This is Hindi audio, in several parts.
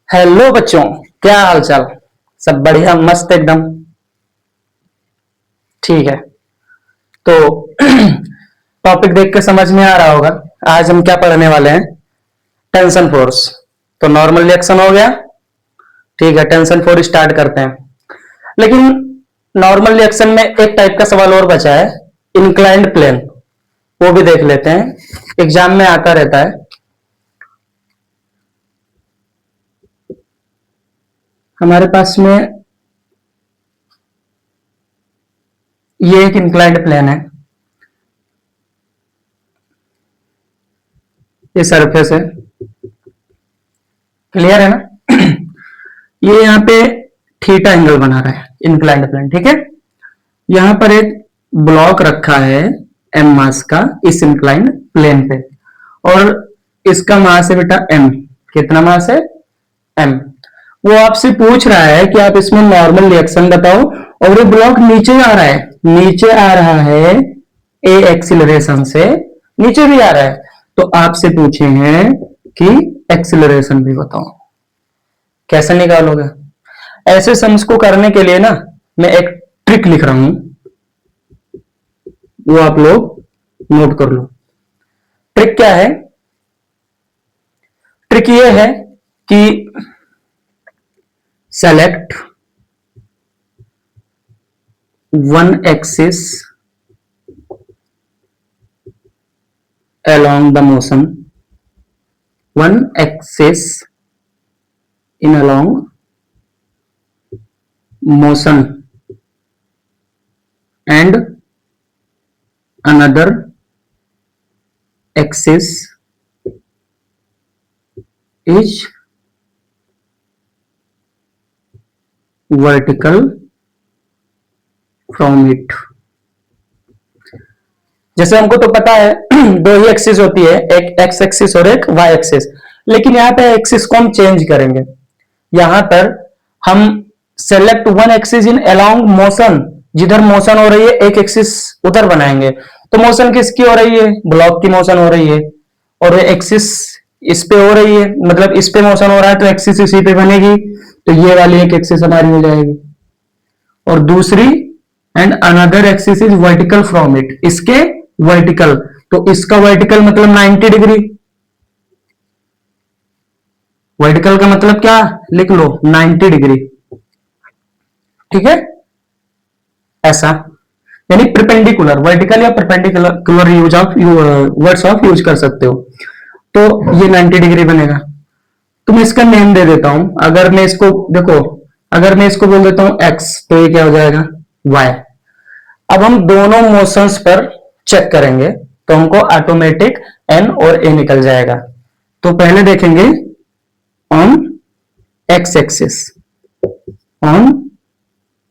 हेलो बच्चों, क्या हाल चाल। सब बढ़िया, मस्त एकदम। ठीक है, तो टॉपिक देख के समझ में आ रहा होगा आज हम क्या पढ़ने वाले हैं। Tension force. तो नॉर्मल रिएक्शन हो गया। ठीक है, टेंशन फोर्स स्टार्ट करते हैं। लेकिन नॉर्मल रिएक्शन में एक टाइप का सवाल और बचा है, इंक्लाइंड प्लेन। वो भी देख लेते हैं, एग्जाम में आता रहता है। हमारे पास में ये एक इंक्लाइंड प्लेन है, ये सरफेस है। क्लियर है ना? ये यहाँ पे थीटा एंगल बना रहा है इंक्लाइंड प्लेन। ठीक है, यहां पर एक ब्लॉक रखा है एम मास का इस इंक्लाइंड प्लेन पे, और इसका मास है बेटा एम। कितना मास है? एम। वो आपसे पूछ रहा है कि आप इसमें नॉर्मल रिएक्शन बताओ, और ये ब्लॉक नीचे आ रहा है, नीचे आ रहा है ए एक्सिलरेशन से, नीचे भी आ रहा है। तो आपसे पूछे हैं कि एक्सिलरेशन भी बताओ, कैसे निकालोगे? ऐसे सम्स को करने के लिए ना मैं एक ट्रिक लिख रहा हूं, वो आप लोग नोट कर लो। ट्रिक क्या है? ट्रिक ये है कि select one axis along the motion, one axis in along motion and another axis is vertical from it। जैसे हमको तो पता है दो ही एक्सिस होती है, एक एक्स एक्सिस और एक वाई एक्सिस। लेकिन यहाँ पे एक्सिस को हम चेंज करेंगे। यहां पर हम सेलेक्ट वन एक्सिस इन अलोंग मोशन, जिधर मोशन हो रही है एक एक्सिस उधर बनाएंगे। तो मोशन किसकी हो रही है? ब्लॉक की मोशन हो रही है, और एक्सिस इस पे हो रही है, मतलब इस पे मोशन हो रहा है तो एक्सिस इसी पे बनेगी। तो ये वाली एक एक्सिस हमारी हो जाएगी, और दूसरी and another axis is vertical from it, इसके वर्टिकल। तो इसका वर्टिकल मतलब 90 डिग्री। वर्टिकल का मतलब क्या लिख लो? 90 डिग्री। ठीक है, ऐसा यानी परपेंडिकुलर, वर्टिकल या perpendicular use of words of use कर सकते हो। तो ये 90 डिग्री बनेगा। तो मैं इसका नेम दे देता हूं। अगर मैं इसको देखो, अगर मैं इसको बोल देता हूं x, तो ये क्या हो जाएगा? y। अब हम दोनों मोशंस पर चेक करेंगे तो हमको ऑटोमेटिक n और a निकल जाएगा। तो पहले देखेंगे on x axis, on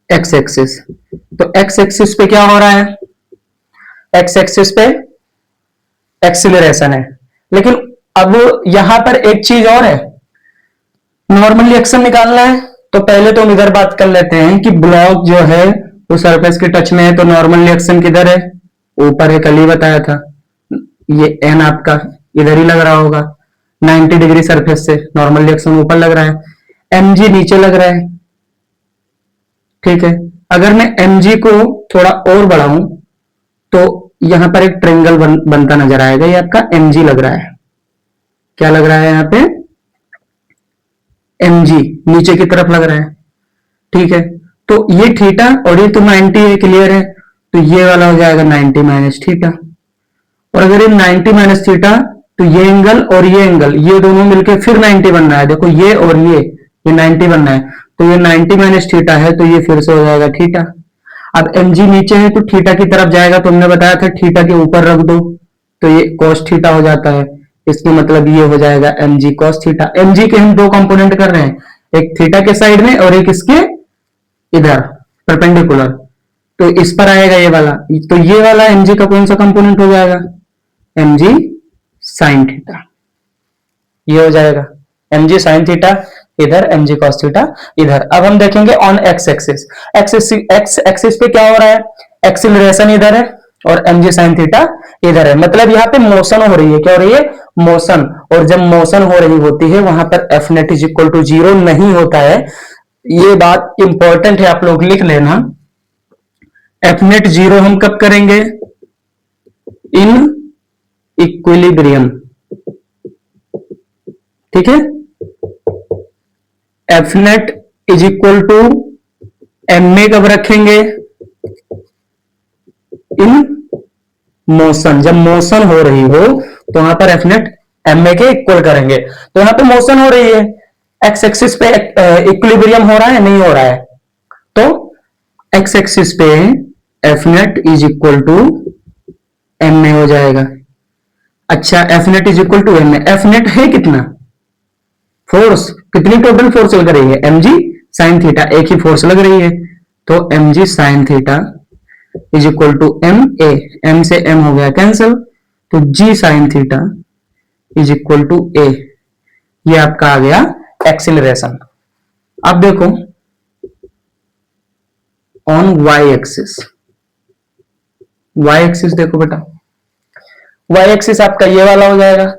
x axis. तो x एक्सिस पे क्या हो रहा है? x एक्सिस पे एक्सिलरेशन है। लेकिन अब यहां पर एक चीज और है, नॉर्मल रिएक्शन निकालना है। तो पहले तो हम इधर बात कर लेते हैं कि ब्लॉक जो है वो सरफेस के टच में है, तो नॉर्मल रिएक्शन किधर है? ऊपर है, कल ही बताया था। ये एन आपका इधर ही लग रहा होगा, 90 डिग्री सरफेस से नॉर्मल रिएक्शन ऊपर लग रहा है, एमजी नीचे लग रहा है। ठीक है, अगर मैं एमजी को थोड़ा और बढ़ाऊं तो यहां पर एक ट्रायंगल बनता नजर आएगा। ये आपका एमजी लग रहा है। क्या लग रहा है यहां पे? एमजी नीचे की तरफ लग रहा है। ठीक है, तो ये थीटा और ये तो 90 है, क्लियर है। तो ये वाला हो जाएगा 90 माइनस थीटा। और अगर ये 90 माइनस थीटा, तो ये एंगल और ये एंगल, ये दोनों मिलके फिर 90 बनना है। देखो ये और ये 90 बनना है। तो ये 90 माइनस थीटा है, तो ये फिर से हो जाएगा थीटा। अब mg नीचे है तो थीटा की तरफ जाएगा, तो हमने बताया था थीटा के ऊपर रख दो, तो ये cos थीटा हो जाता है। इसका मतलब ये हो जाएगा mg cos थीटा। mg के हम दो कंपोनेंट कर रहे हैं, एक थीटा के साइड में और एक इसके इधर परपेंडिकुलर। तो इस पर आएगा ये वाला, तो ये वाला mg का कौन सा कंपोनेंट हो जाएगा? mg sin theta. ये हो जाएगा mg sin थीटा इधर, mg cos थीटा इधर। अब हम देखेंगे on x axis. x axis पे क्या हो रहा है? एक्सिलरेशन इधर है और mg sin थीटा इधर है। मतलब यहाँ पे मोशन हो रही है। क्या हो रही है? मोशन, और जब मोशन हो रही होती है वहां पर F net is equal to 0 नहीं होता है। ये बात इंपॉर्टेंट है, आप लोग लिख लेना। एफ नेट 0 हम कब करेंगे? इन इक्विलिब्रियम, ठीक है। F net is equal to M में कब रखेंगे? इन मोशन, जब मोशन हो रही हो तो वहां पर एफ नेट एम ए के इक्वल करेंगे। तो यहां पे मोशन हो रही है, एक्स एक्सिस पे इक्विलिब्रियम हो रहा है, नहीं हो रहा है, तो एक्स एक्सिस पे F net is equal to M A हो जाएगा। अच्छा, F net is equal to M A, F net है कितना? फोर्स, कितनी टोटल फोर्स लग रही है? एम जी साइन थीटा, एक ही फोर्स लग रही है, तो M G sine theta is equal to M A, M से एम हो गया कैंसिल, तो G sine theta is equal to A. ये आपका आ गया एक्सिलरेशन। अब देखो on Y axis, Y axis देखो बेटा, वाई एक्सिस आपका ये वाला हो जाएगा।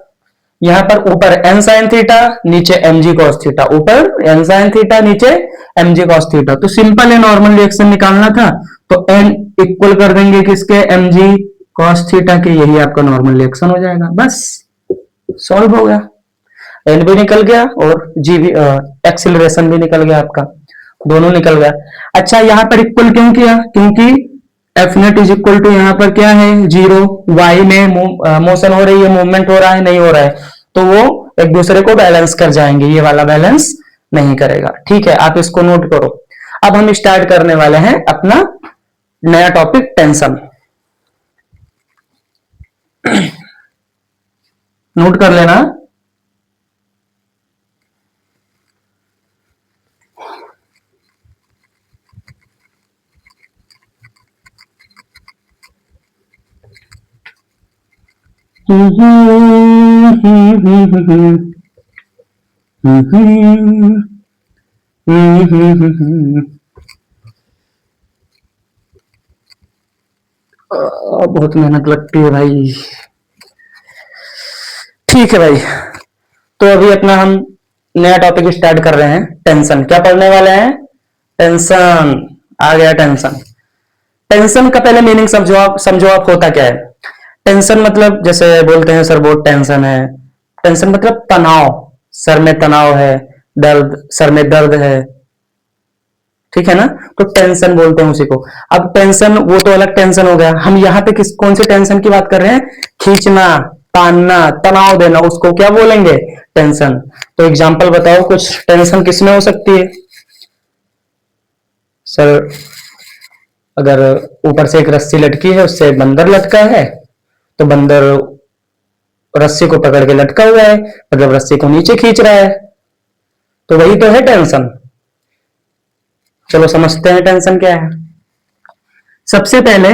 यहां पर ऊपर एन साइन थीटा, नीचे एम जी कॉस थीटा, ऊपर एन साइन थीटा, नीचे एम जी कॉस थीटा। तो सिंपल है, नॉर्मल रिएक्शन निकालना था तो एन इक्वल कर देंगे किसके? एम जी कॉस थीटा के, यही आपका नॉर्मल रिएक्शन हो जाएगा, बस सॉल्व हो गया। एन भी निकल गया और जी भी, एक्सिलरेशन भी निकल गया आपका, दोनों निकल गया। अच्छा, यहां पर इक्वल क्यों किया? क्योंकि F net is equal to यहां पर क्या है? 0, वाई में मोशन हो रही है, मूवमेंट हो रहा है, नहीं हो रहा है, तो वो एक दूसरे को बैलेंस कर जाएंगे, ये वाला बैलेंस नहीं करेगा। ठीक है, आप इसको नोट करो। अब हम स्टार्ट करने वाले हैं अपना नया टॉपिक, टेंशन। नोट कर लेना। बहुत मेहनत लगती है भाई। ठीक है भाई, तो अभी अपना हम नया टॉपिक स्टार्ट कर रहे हैं, टेंशन। क्या पढ़ने वाले हैं? टेंशन। आ गया टेंशन। टेंशन का पहले मीनिंग समझो आप होता क्या है। टेंशन मतलब, जैसे बोलते हैं सर बहुत टेंशन है, टेंशन मतलब तनाव, सर में तनाव है, दर्द, सर में दर्द है, ठीक है ना, तो टेंशन बोलते हैं उसी को। अब टेंशन वो तो अलग टेंशन हो गया, हम यहाँ पे कौन से टेंशन की बात कर रहे हैं? खींचना, तानना, तनाव देना, उसको क्या बोलेंगे? टेंशन। तो एग्जांपल बताओ कुछ, टेंशन किसमें हो सकती है? सर अगर ऊपर से एक रस्सी लटकी है, उससे बंदर लटका है, तो बंदर रस्सी को पकड़ के लटका हुआ है, मतलब रस्सी को नीचे खींच रहा है, तो वही तो है टेंशन। चलो समझते हैं टेंशन क्या है। सबसे पहले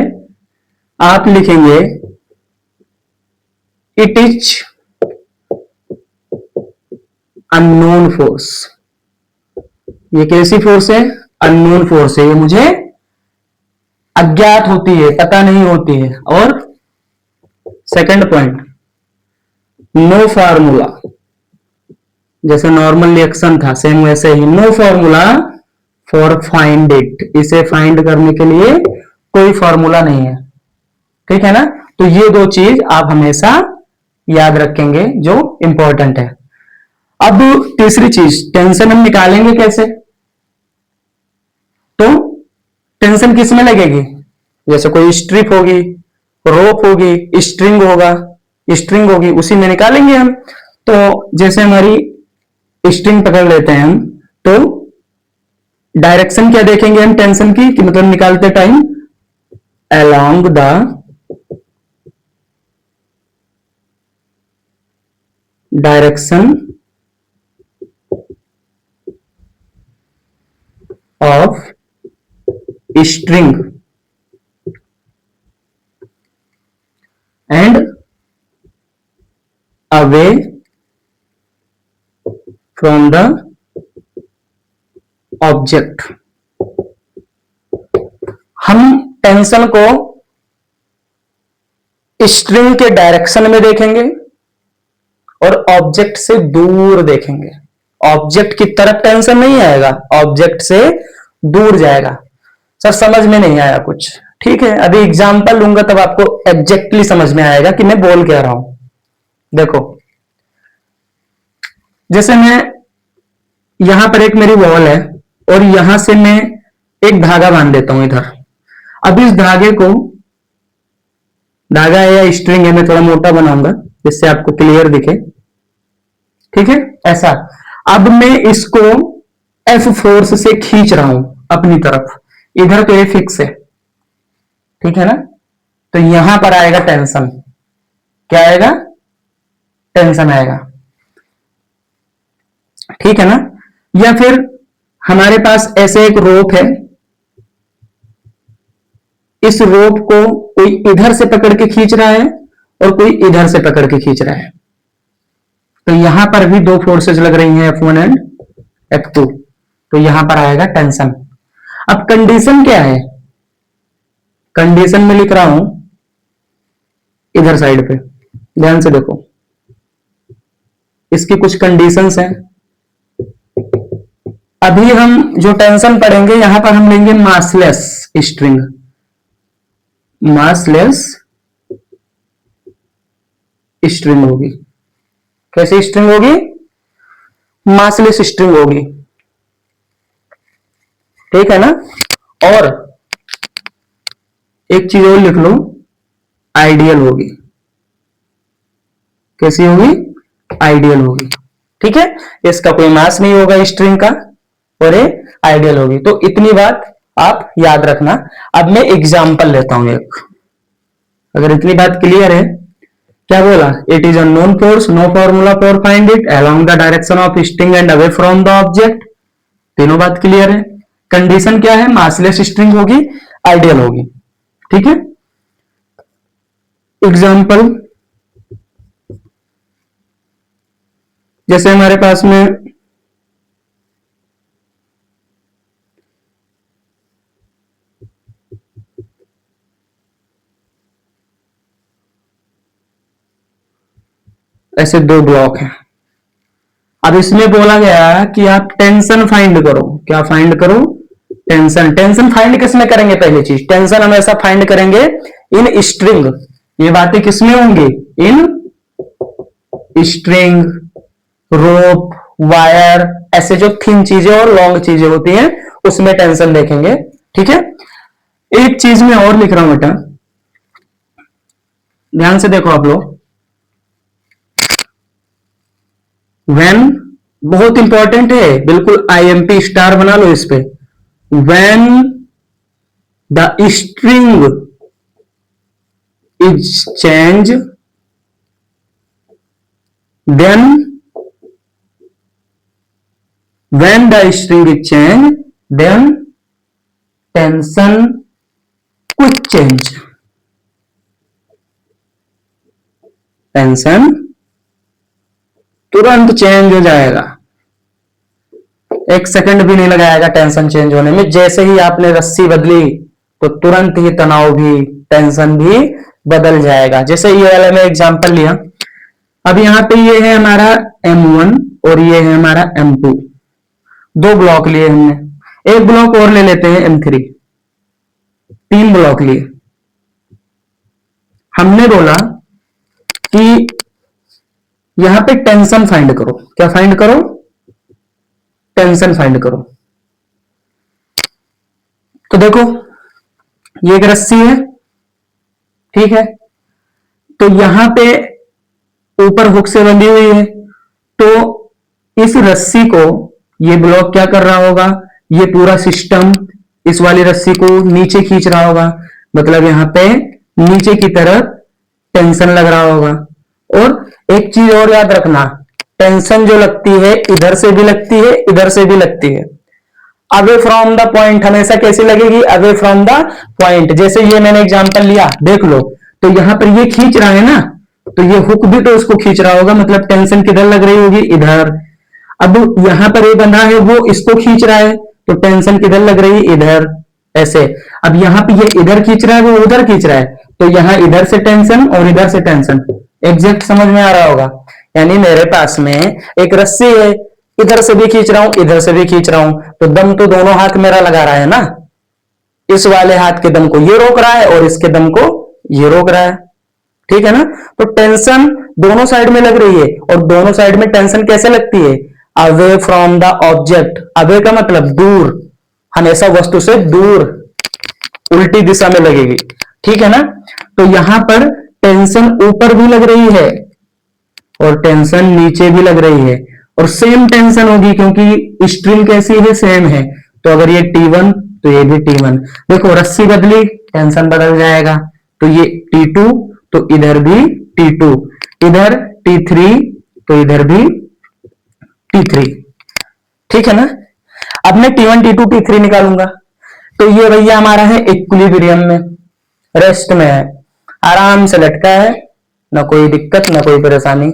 आप लिखेंगे इट इज अननोन फोर्स। ये कैसी फोर्स है? अननोन फोर्स है, ये मुझे अज्ञात होती है, पता नहीं होती है। और सेकंड पॉइंट, नो फार्मूला, जैसे नॉर्मल रिएक्शन था सेम वैसे ही, no formula for find it, इसे फाइंड करने के लिए कोई फार्मूला नहीं है, ठीक है ना। तो ये दो चीज आप हमेशा याद रखेंगे जो इंपॉर्टेंट है। अब तीसरी चीज, टेंशन हम निकालेंगे कैसे? तो टेंशन किस में लगेगी? जैसे कोई स्ट्रिप होगी, रोप होगी, स्ट्रिंग होगा, स्ट्रिंग होगी, उसी में निकालेंगे हम। तो जैसे हमारी स्ट्रिंग पकड़ लेते हैं हम, तो डायरेक्शन क्या देखेंगे हम टेंशन की, कि मतलब निकालते time along the direction of string and away from the object. हम टेंशन को स्ट्रिंग के डायरेक्शन में देखेंगे और ऑब्जेक्ट से दूर देखेंगे। ऑब्जेक्ट की तरफ टेंशन नहीं आएगा, ऑब्जेक्ट से दूर जाएगा। सर समझ में नहीं आया कुछ, ठीक है, अभी एग्जांपल लूंगा तब आपको एग्जैक्टली समझ में आएगा कि मैं बोल क्या रहा हूं। देखो, जैसे मैं यहां पर एक मेरी वॉल है और यहां से मैं एक धागा बांध देता हूं इधर। अब इस धागे को, धागा है या स्ट्रिंग है, मैं थोड़ा मोटा बनाऊंगा जिससे आपको क्लियर दिखे, ठीक है, ऐसा। अब मैं इसको एफ फोर्स से खींच रहा हूं अपनी तरफ, इधर तो ये फिक्स है, ठीक है ना, तो यहां पर आएगा टेंशन। क्या आएगा? टेंशन आएगा, ठीक है ना। या फिर हमारे पास ऐसे एक रोप है, इस रोप को कोई इधर से पकड़ के खींच रहा है और कोई इधर से पकड़ के खींच रहा है, तो यहां पर भी दो फोर्सेस लग रही हैं, F1 एंड F2, तो यहां पर आएगा टेंशन। अब कंडीशन क्या है? कंडीशन में लिख रहा हूं इधर साइड पे, ध्यान से देखो, इसकी कुछ कंडीशंस हैं। अभी हम जो टेंशन पढ़ेंगे यहां पर हम लेंगे मासलेस स्ट्रिंग, मासलेस स्ट्रिंग होगी। कैसी स्ट्रिंग होगी? मासलेस स्ट्रिंग होगी, ठीक है ना। और एक चीज और लिख लो, आइडियल होगी। कैसी होगी? आइडियल होगी, ठीक है, इसका कोई मास नहीं होगा स्ट्रिंग का, और ये आइडियल होगी। तो इतनी बात आप याद रखना। अब मैं एग्जांपल लेता हूं एक, अगर इतनी बात क्लियर है। क्या बोला? It is a known force, no formula for find it, along the direction of string and away from the object. तीनों बात क्लियर है। कंडीशन क्या है? मासलेस स्ट्रिंग होगी, आइडियल होगी, ठीक है। एग्जाम्पल, जैसे हमारे पास में ऐसे दो ब्लॉक हैं। अब इसमें बोला गया कि आप टेंशन फाइंड करो। क्या फाइंड करो? टेंशन। टेंशन फाइंड किसमें करेंगे? पहली चीज, टेंशन हमेशा फाइंड करेंगे इन स्ट्रिंग। ये बातें किसमें होंगी? इन स्ट्रिंग, रोप, वायर, ऐसे जो थिन चीजें और लॉन्ग चीजें होती हैं उसमें टेंशन देखेंगे, ठीक है। एक चीज में और लिख रहा हूं बेटा, ध्यान से देखो आप लोग। व्हेन बहुत इंपॉर्टेंट है, बिल्कुल IMP स्टार बना लो इस पे। When the string is change, then when the string is changed, then tension quick change, tension तुरंत चेंज हो जाएगा, एक सेकंड भी नहीं लगाएगा टेंशन चेंज होने में। जैसे ही आपने रस्सी बदली तो तुरंत ही तनाव भी, टेंशन भी बदल जाएगा। जैसे ये वाला मैं एग्जांपल लिया, अब यहां पे ये है हमारा M1 और ये है हमारा M2, दो ब्लॉक लिए हमने। एक ब्लॉक और ले लेते हैं M3, तीन ब्लॉक लिए। हमने बोला कि यहां पे टेंशन फाइंड करो। क्या फाइंड करो? टेंशन फाइंड करो। तो देखो, ये एक रस्सी है, ठीक है, तो यहां पे ऊपर हुक से बंधी हुई है, तो इस रस्सी को ये ब्लॉक क्या कर रहा होगा? ये पूरा सिस्टम इस वाली रस्सी को नीचे खींच रहा होगा, मतलब यहां पे नीचे की तरफ टेंशन लग रहा होगा। और एक चीज और याद रखना, टेंशन जो लगती है इधर से भी लगती है, इधर से भी लगती है। अवे फ्रॉम द पॉइंट हमेशा कैसे लगेगी? Away from the point. जैसे ये मैंने एग्जांपल लिया, देख लो, तो यहां पर ये खींच रहा है ना, तो ये हुक भी तो उसको खींच रहा होगा, मतलब टेंशन किधर लग रही होगी? इधर। अब यहां पर ये बंधा है, वो इसको खींच रहा है, तो टेंशन किधर लग रही है? इधर, ऐसे। अब यहां पे ये इधर खींच रहा है, वो उधर खींच रहा है, तो यहां इधर से टेंशन और इधर से टेंशन। एग्जैक्ट समझ में आ रहा होगा? यानी मेरे पास में एक रस्सी है, इधर से भी खींच रहा हूं इधर से भी खींच रहा हूं, तो दम तो दोनों हाथ मेरा लगा रहा है ना। इस वाले हाथ के दम को ये रोक रहा है और इसके दम को ये रोक रहा है, ठीक है ना। तो टेंशन दोनों साइड में लग रही है, और दोनों साइड में टेंशन कैसे लगती है, away from the object. Away का मतलब दूर, हमेशा वस्तु से दूर, उल्टी दिशा में लगेगी, ठीक है ना। तो यहां पर टेंशन ऊपर भी लग रही है और टेंशन नीचे भी लग रही है, और सेम टेंशन होगी क्योंकि स्ट्रिंग कैसी है, सेम है। तो अगर ये T1 तो ये भी T1। देखो रस्सी बदली, टेंशन बदल जाएगा, तो ये T2 तो इधर भी T2, इधर T3 तो इधर भी T3, ठीक है ना। अब मैं T1 T2 T3 निकालूंगा, तो ये भैया हमारा है इक्विलिब्रियम में, रेस्ट में है, आराम से लटका है, ना कोई दिक्कत ना कोई परेशानी,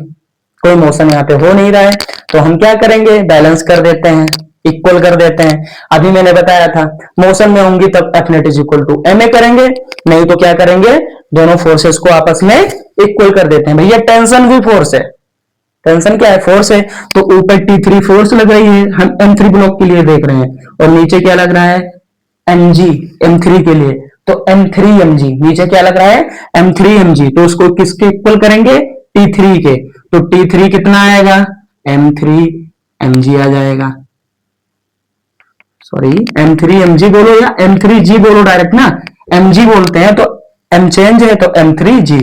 कोई मोशन यहाँ पे हो नहीं रहा है। तो हम क्या करेंगे, बैलेंस कर देते हैं, इक्वल कर देते हैं। अभी मैंने बताया था मोशन में होंगी तब F net is equal to M A करेंगे, नहीं तो क्या करेंगे, दोनों फोर्सेस को आपस में इक्वल कर देते हैं। भैया टेंशन भी फोर्स है, टेंशन क्या है, फोर्स है। तो ऊपर T3 फोर्स लग रही है, हम M3 ब्लॉक के लिए देख रहे हैं, और नीचे क्या लग रहा है, mg, M3 के लिए। तो M3mg, नीचे क्या लग रहा है, M3mg, तो उसको किसके इक्वल करेंगे, T3 के। तो T3 कितना आएगा, M3mg आ जाएगा, सॉरी M3mg बोलो या M3g बोलो डायरेक्ट ना, mg बोलते हैं तो m चेंज है तो M3g,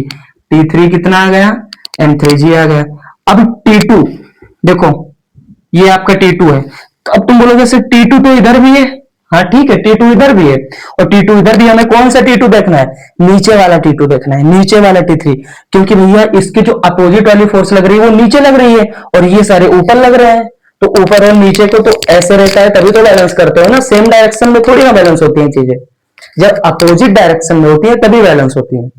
T3 कितना आ गया, M3g आ गया। अब T2 देखो, ये आपका T2 है, तो अब तुम बोलोगे सर T2 तो इधर भी है, हाँ ठीक है T2 इधर भी है और T2 इधर भी, हमें कौन सा T2 देखना है, नीचे वाला T2 देखना है, नीचे वाला T3, क्योंकि भैया इसकी जो अपोजिट वाली फोर्स लग रही है वो नीचे लग रही है और ये सारे ऊपर लग रहे हैं। तो ऊपर और नीचे को तो ऐसे रहता है, तभी तो बैलेंस करते हो ना, सेम डायरेक्शन में थोड़ी ना बैलेंस होती है चीजें, जब अपोजिट डायरेक्शन में होती है तभी बैलेंस होती है,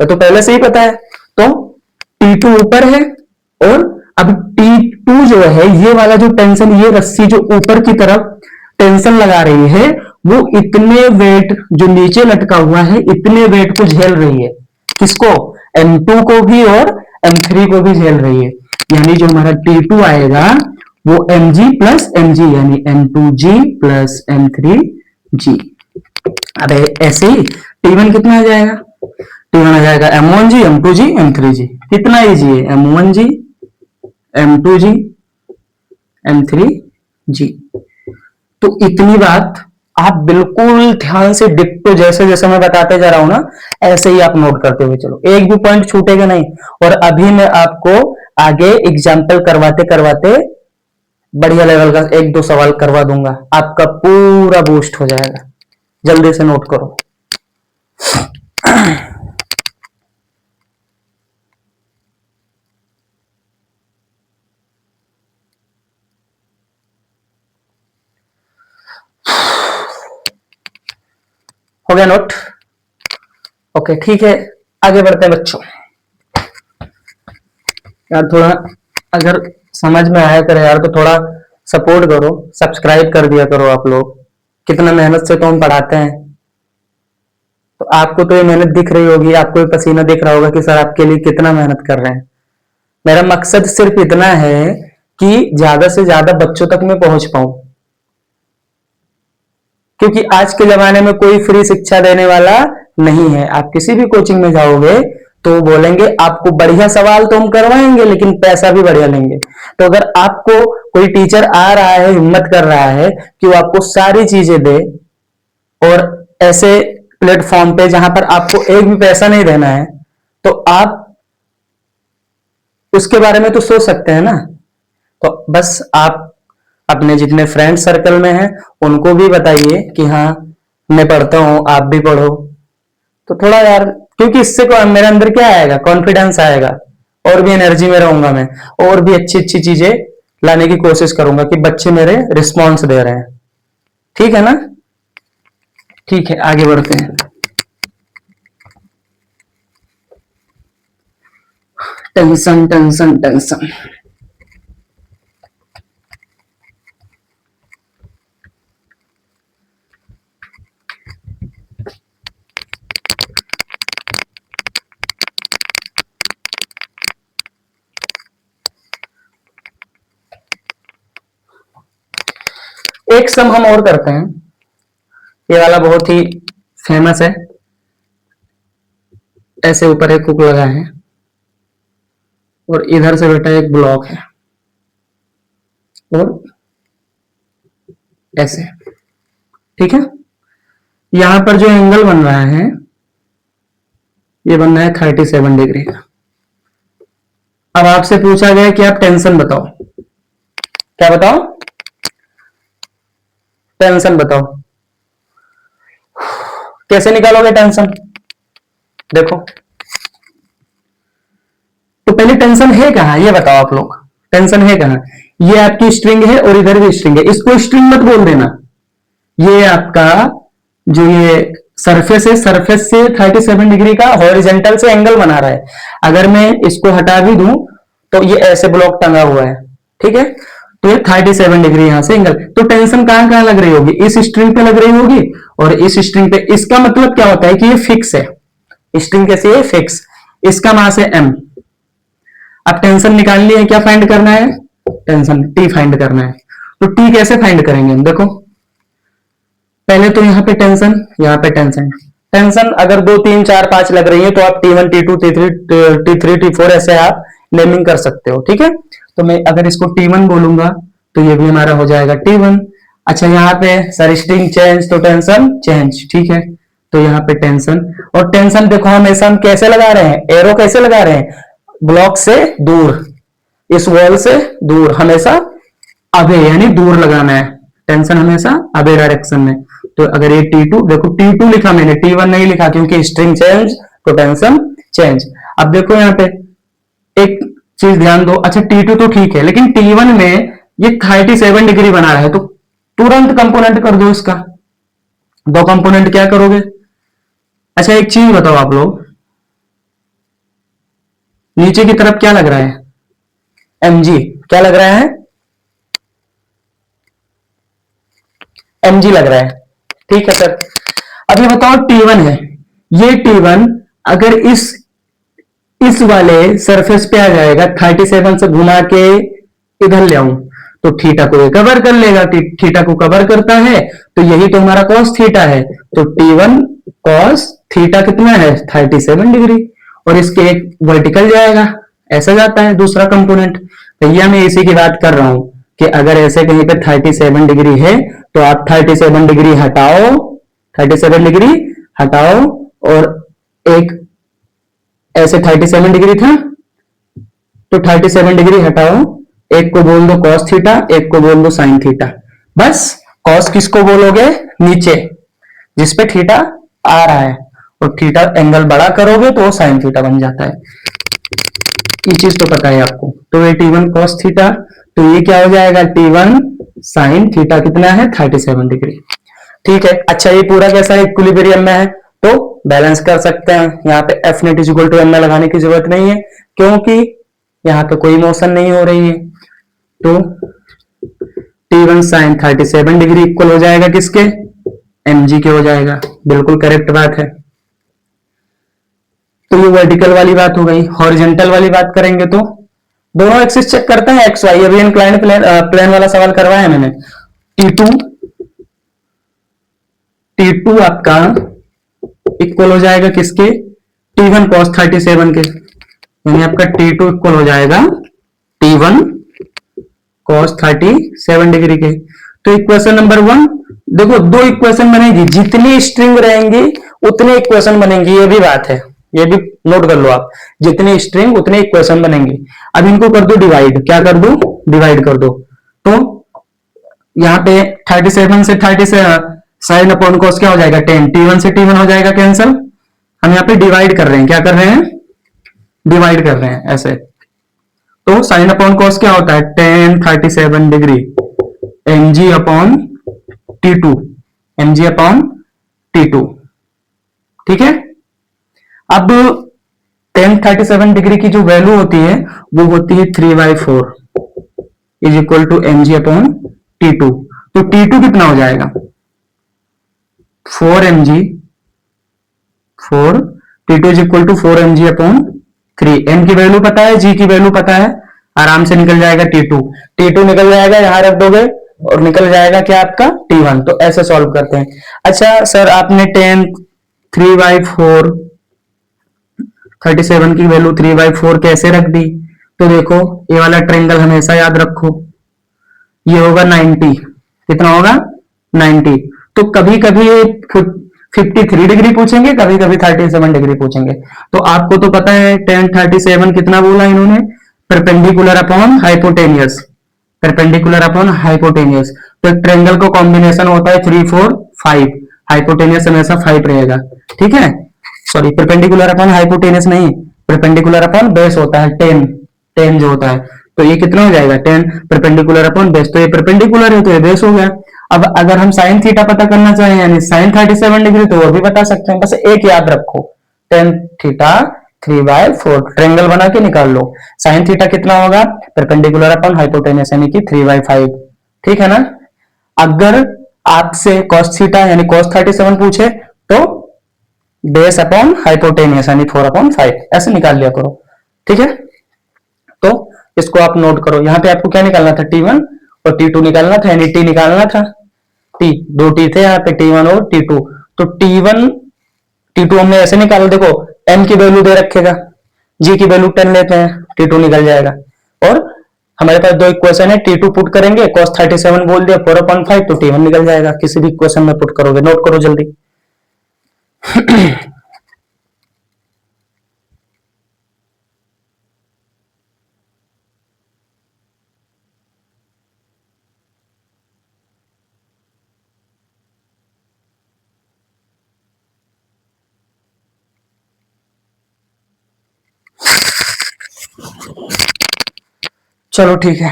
तो पहले से ही पता है। तो T2 ऊपर है, और अब T2 जो है, ये वाला जो टेंशन, ये रस्सी जो ऊपर की तरफ टेंशन लगा रही है, वो इतने वेट जो नीचे लटका हुआ है, इतने वेट को झेल रही है, किसको, M2 को भी और M3 को भी झेल रही है। यानी जो हमारा T2 आएगा वो mg प्लस mg, यानी M2g प्लस M3g। अब ऐसे ही T1 कितना आ जाएगा, T1 आ जाएगा M1g M2g M3g, कितना इजी है, M1g M2g M3g। तो इतनी बात आप बिल्कुल ध्यान से डिक्टो, जैसे जैसे मैं बताते जा रहा हूं ना, ऐसे ही आप नोट करते हुए चलो, एक भी पॉइंट छूटेगा नहीं। और अभी मैं आपको आगे एग्जाम्पल करवाते करवाते बढ़िया लेवल का एक दो सवाल करवा दूंगा, आपका पूरा बूस्ट हो जाएगा। जल्दी से नोट करो। हो गया नोट, ओके ठीक है, आगे बढ़ते हैं बच्चों। यार थोड़ा अगर समझ में आया करे यार तो थोड़ा सपोर्ट करो, सब्सक्राइब कर दिया करो आप लोग, कितना मेहनत से तो हम पढ़ाते हैं। तो आपको तो ये मेहनत दिख रही होगी, आपको ये पसीना दिख रहा होगा कि सर आपके लिए कितना मेहनत कर रहे हैं। मेरा मकसद सिर्फ इतना है कि ज्यादा से ज्यादा बच्चों तक मैं पहुंच पाऊं, क्योंकि आज के जमाने में कोई फ्री शिक्षा देने वाला नहीं है। आप किसी भी कोचिंग में जाओगे तो बोलेंगे आपको बढ़िया सवाल तो हम करवाएंगे लेकिन पैसा भी बढ़िया लेंगे। तो अगर आपको कोई टीचर आ रहा है, हिम्मत कर रहा है कि वो आपको सारी चीजें दे, और ऐसे प्लेटफॉर्म पे जहां पर आपको एक भी पैसा नहीं देना है, तो आप उसके बारे में तो सोच सकते हैं ना। तो बस आप अपने जितने फ्रेंड सर्कल में हैं उनको भी बताइए कि हाँ मैं पढ़ता हूं, आप भी पढ़ो। तो थोड़ा यार, क्योंकि इससे मेरे अंदर क्या आएगा, कॉन्फिडेंस आएगा, और भी एनर्जी में रहूंगा मैं, और भी अच्छी अच्छी चीजें लाने की कोशिश करूंगा कि बच्चे मेरे रिस्पॉन्स दे रहे हैं। ठीक है ना, ठीक है आगे बढ़ते हैं। टेंशन टेंशन टेंशन, एक सम हम और करते हैं, ये वाला बहुत ही फेमस है। ऐसे ऊपर एक हुक लगा है और इधर से बेटा एक ब्लॉक है और ऐसे, ठीक है। यहां पर जो एंगल बन रहा है ये बन रहा है 37 डिग्री का। अब आपसे पूछा गया कि आप टेंशन बताओ, क्या बताओ, टेंशन बताओ। कैसे निकालोगे टेंशन, देखो तो पहले टेंशन है कहां ये बताओ आप लोग, टेंशन है कहां। ये आपकी स्ट्रिंग है और इधर भी स्ट्रिंग है, इसको स्ट्रिंग मत बोल देना। ये आपका जो ये सरफेस है, सरफेस से 37 डिग्री का हॉरिजेंटल से एंगल बना रहा है। अगर मैं इसको हटा भी दूं तो ये ऐसे ब्लॉक टंगा हुआ है, ठीक है। तो ये 37 डिग्री यहां से एंगल, तो टेंशन कहां कहां लग रही होगी, इस स्ट्रिंग पे लग रही होगी और इस स्ट्रिंग पे। इसका मतलब क्या होता है कि ये फिक्स है, स्ट्रिंग कैसी है, फिक्स। इसका मास है m। अब टेंशन निकालनी है, क्या फाइंड करना है, टेंशन t फाइंड करना है। तो t कैसे फाइंड करेंगे हम, देखो पहले तो यहाँ पे टेंशन, यहाँ पे टेंशन। टेंशन अगर 2 3 4 5 लग रही है तो आप T1 T2 T3 T4 ऐसे आप नेमिंग कर सकते हो, ठीक है। तो मैं अगर इसको T1 बोलूंगा तो ये भी हमारा हो जाएगा T1। अच्छा यहाँ पे सर स्ट्रिंग चेंज तो टेंशन चेंज, ठीक है। तो यहाँ पे टेंशन, और टेंशन देखो हमेशा हम कैसे लगा रहे हैं, एरो कैसे लगा रहे हैं, ब्लॉक से दूर, इस वॉल से दूर, हमेशा अबे यानी दूर लगाना है टेंशन, हमेशा अबे डायरेक्शन में। तो अगर ये T2, देखो T2 लिखा मैंने, T1 नहीं लिखा क्योंकि स्ट्रिंग चेंज तो टेंशन चेंज। अब देखो यहाँ पे एक चीज ध्यान दो, अच्छा T2 तो ठीक है लेकिन T1 में ये 37 डिग्री बना रहा है, तो तुरंत कंपोनेंट कर दो इसका। दो कंपोनेंट क्या करोगे। अच्छा एक चीज बताओ आप लोग, नीचे की तरफ क्या लग रहा है, mg, क्या लग रहा है, mg लग रहा है, ठीक है सर। अब ये बताओ T1 है, ये T1 अगर इस वाले सरफेस पे आ जाएगा, 37 से घुमा के इधर ले आऊं तो थीटा को कवर कर लेगा, थीटा को कवर करता है तो यही तो हमारा कॉस थीटा है। तो T1 कॉस थीटा कितना है 37 डिग्री, और इसके एक वर्टिकल जाएगा, ऐसा जाता है दूसरा कंपोनेंट। भैया मैं इसी की बात कर रहा हूं कि अगर ऐसे कहीं पे 37 डिग्री है तो आप 37 डिग्री हटाओ, 37 डिग्री हटाओ और एक ऐसे 37 डिग्री था तो 37 डिग्री हटाओ, एक को बोल दो कॉस थीटा, एक को बोल दो साइन थीटा। बस कॉस किसको बोलोगे, नीचे जिस पे थीटा आ रहा है, और थीटा एंगल बड़ा करोगे तो वो साइन थीटा बन जाता है। ये चीज तो पता है आपको। तो ये T1 कॉस थीटा, तो ये क्या हो जाएगा T1 साइन थीटा कितना है 37 डिग्री, ठीक है। अच्छा ये पूरा कैसा है, इक्विलिब्रियम में है तो बैलेंस कर सकते हैं। यहाँ पे F net is equal to M लगाने की जरूरत नहीं है क्योंकि यहाँ पे कोई मोशन नहीं हो रही है। तो T1 साइन 37 डिग्री इक्वल हो जाएगा किसके, mg के हो जाएगा, बिल्कुल करेक्ट बात है। तो ये वर्टिकल वाली बात हो गई। हॉरिजेंटल वाली बात करेंगे तो दोनों एक्सिस चेक करते हैं एक्स वाई। अभी इंक्लाइंड प्लेन वाला सवाल करवाया मैंने। T2 आपका इक्वल हो जाएगा किसके, T1 cos 37 के, यानी आपका T2 इक्वल हो जाएगा T1 cos 37 डिग्री के। तो इक्वेशन नंबर 1, देखो दो इक्वेशन बनेगी, जितनी स्ट्रिंग रहेंगी उतनी इक्वेशन बनेंगी, ये भी बात है, ये भी नोट कर लो आप, जितनी स्ट्रिंग उतनी इक्वेशन बनेंगी। अब इनको कर दो डिवाइड, क्या कर दो, डिवाइड कर दो। तो यहाँ पे 37 से 37 साइन अपॉन कॉस क्या हो जाएगा 10, T1 से T1 हो जाएगा कैंसल। हम यहाँ पे डिवाइड कर रहे हैं, क्या कर रहे हैं, डिवाइड कर रहे हैं ऐसे। तो साइन अपॉन कॉस क्या होता है 10 37 degree mg upon T2, mg upon T2, ठीक है। अब 10 37 डिग्री की जो वैल्यू होती है वो होती है 3/4 is equal to mg upon T2। तो T2 कितना हो जाएगा 4mg, 4 T2 is equal to 4mg upon 3। m की वैल्यू पता है, g की वैल्यू पता है, आराम से निकल जाएगा T2 निकल जाएगा, यहां रख दोगे और निकल जाएगा क्या आपका T1। तो ऐसे सॉल्व करते हैं। अच्छा सर आपने 10 3/4 37 की वैल्यू 3/4 कैसे रख दी? तो देखो ये वाला ट्रायंगल हमेशा याद रखो, ये होगा 90। कितना होगा 90। तो कभी कभी 53 डिग्री पूछेंगे, कभी कभी 37 डिग्री पूछेंगे। तो आपको तो पता है tan 37 कितना बोला इन्होंने, perpendicular upon hypotenuse, perpendicular upon hypotenuse. तो एक ट्रायंगल का कॉम्बिनेशन होता है 3 4 5, हाइपोटेनियस हमेशा 5 रहेगा। ठीक है, सॉरी परपेंडिकुलर अपॉन हाइपोटेनियस नहीं, परपेंडिकुलर अपॉन बेस होता है 10, 10 जो होता है। तो ये कितना हो जाएगा 10 परपेंडिकुलर अपॉन बेस, तो ये परपेंडिकुलर है तो ये बेस हो गया। अब अगर हम साइन थीटा पता करना चाहें यानी साइन 37 डिग्री तो वो भी बता सकते हैं। बस एक याद रखो, tan थीटा 3/4 ट्रायंगल बना के निकाल लो। साइन थीटा कितना होगा परपेंडिकुलर अपॉन हाइपोटेनस यानी कि 3/5। ठीक है ना। अगर आपसे cos थीटा यानी cos 37 पूछे तो बेस अपॉन हाइपोटेनियस यानी 4/5 ऐसे निकाल लिया करो। ठीक है, तो इसको आप नोट करो। यहां पे आपको क्या निकालना था T1 और T2 निकालना था, यानी T निकालना था, T दो T थे यहाँ पे T1 और T2। तो T1 T2 हमने ऐसे निकाला, देखो m की वैल्यू दे रखेगा, g की वैल्यू 10 लेते हैं, T2 निकल जाएगा। और हमारे पास दो इक्वेशन है, T2 पुट करेंगे, cos 37 बोल दिया 4/5 तो T1 निकल जाएगा। किसी भी इक्वेशन में पुट करोगे, नोट करो जल्दी। चलो ठीक है।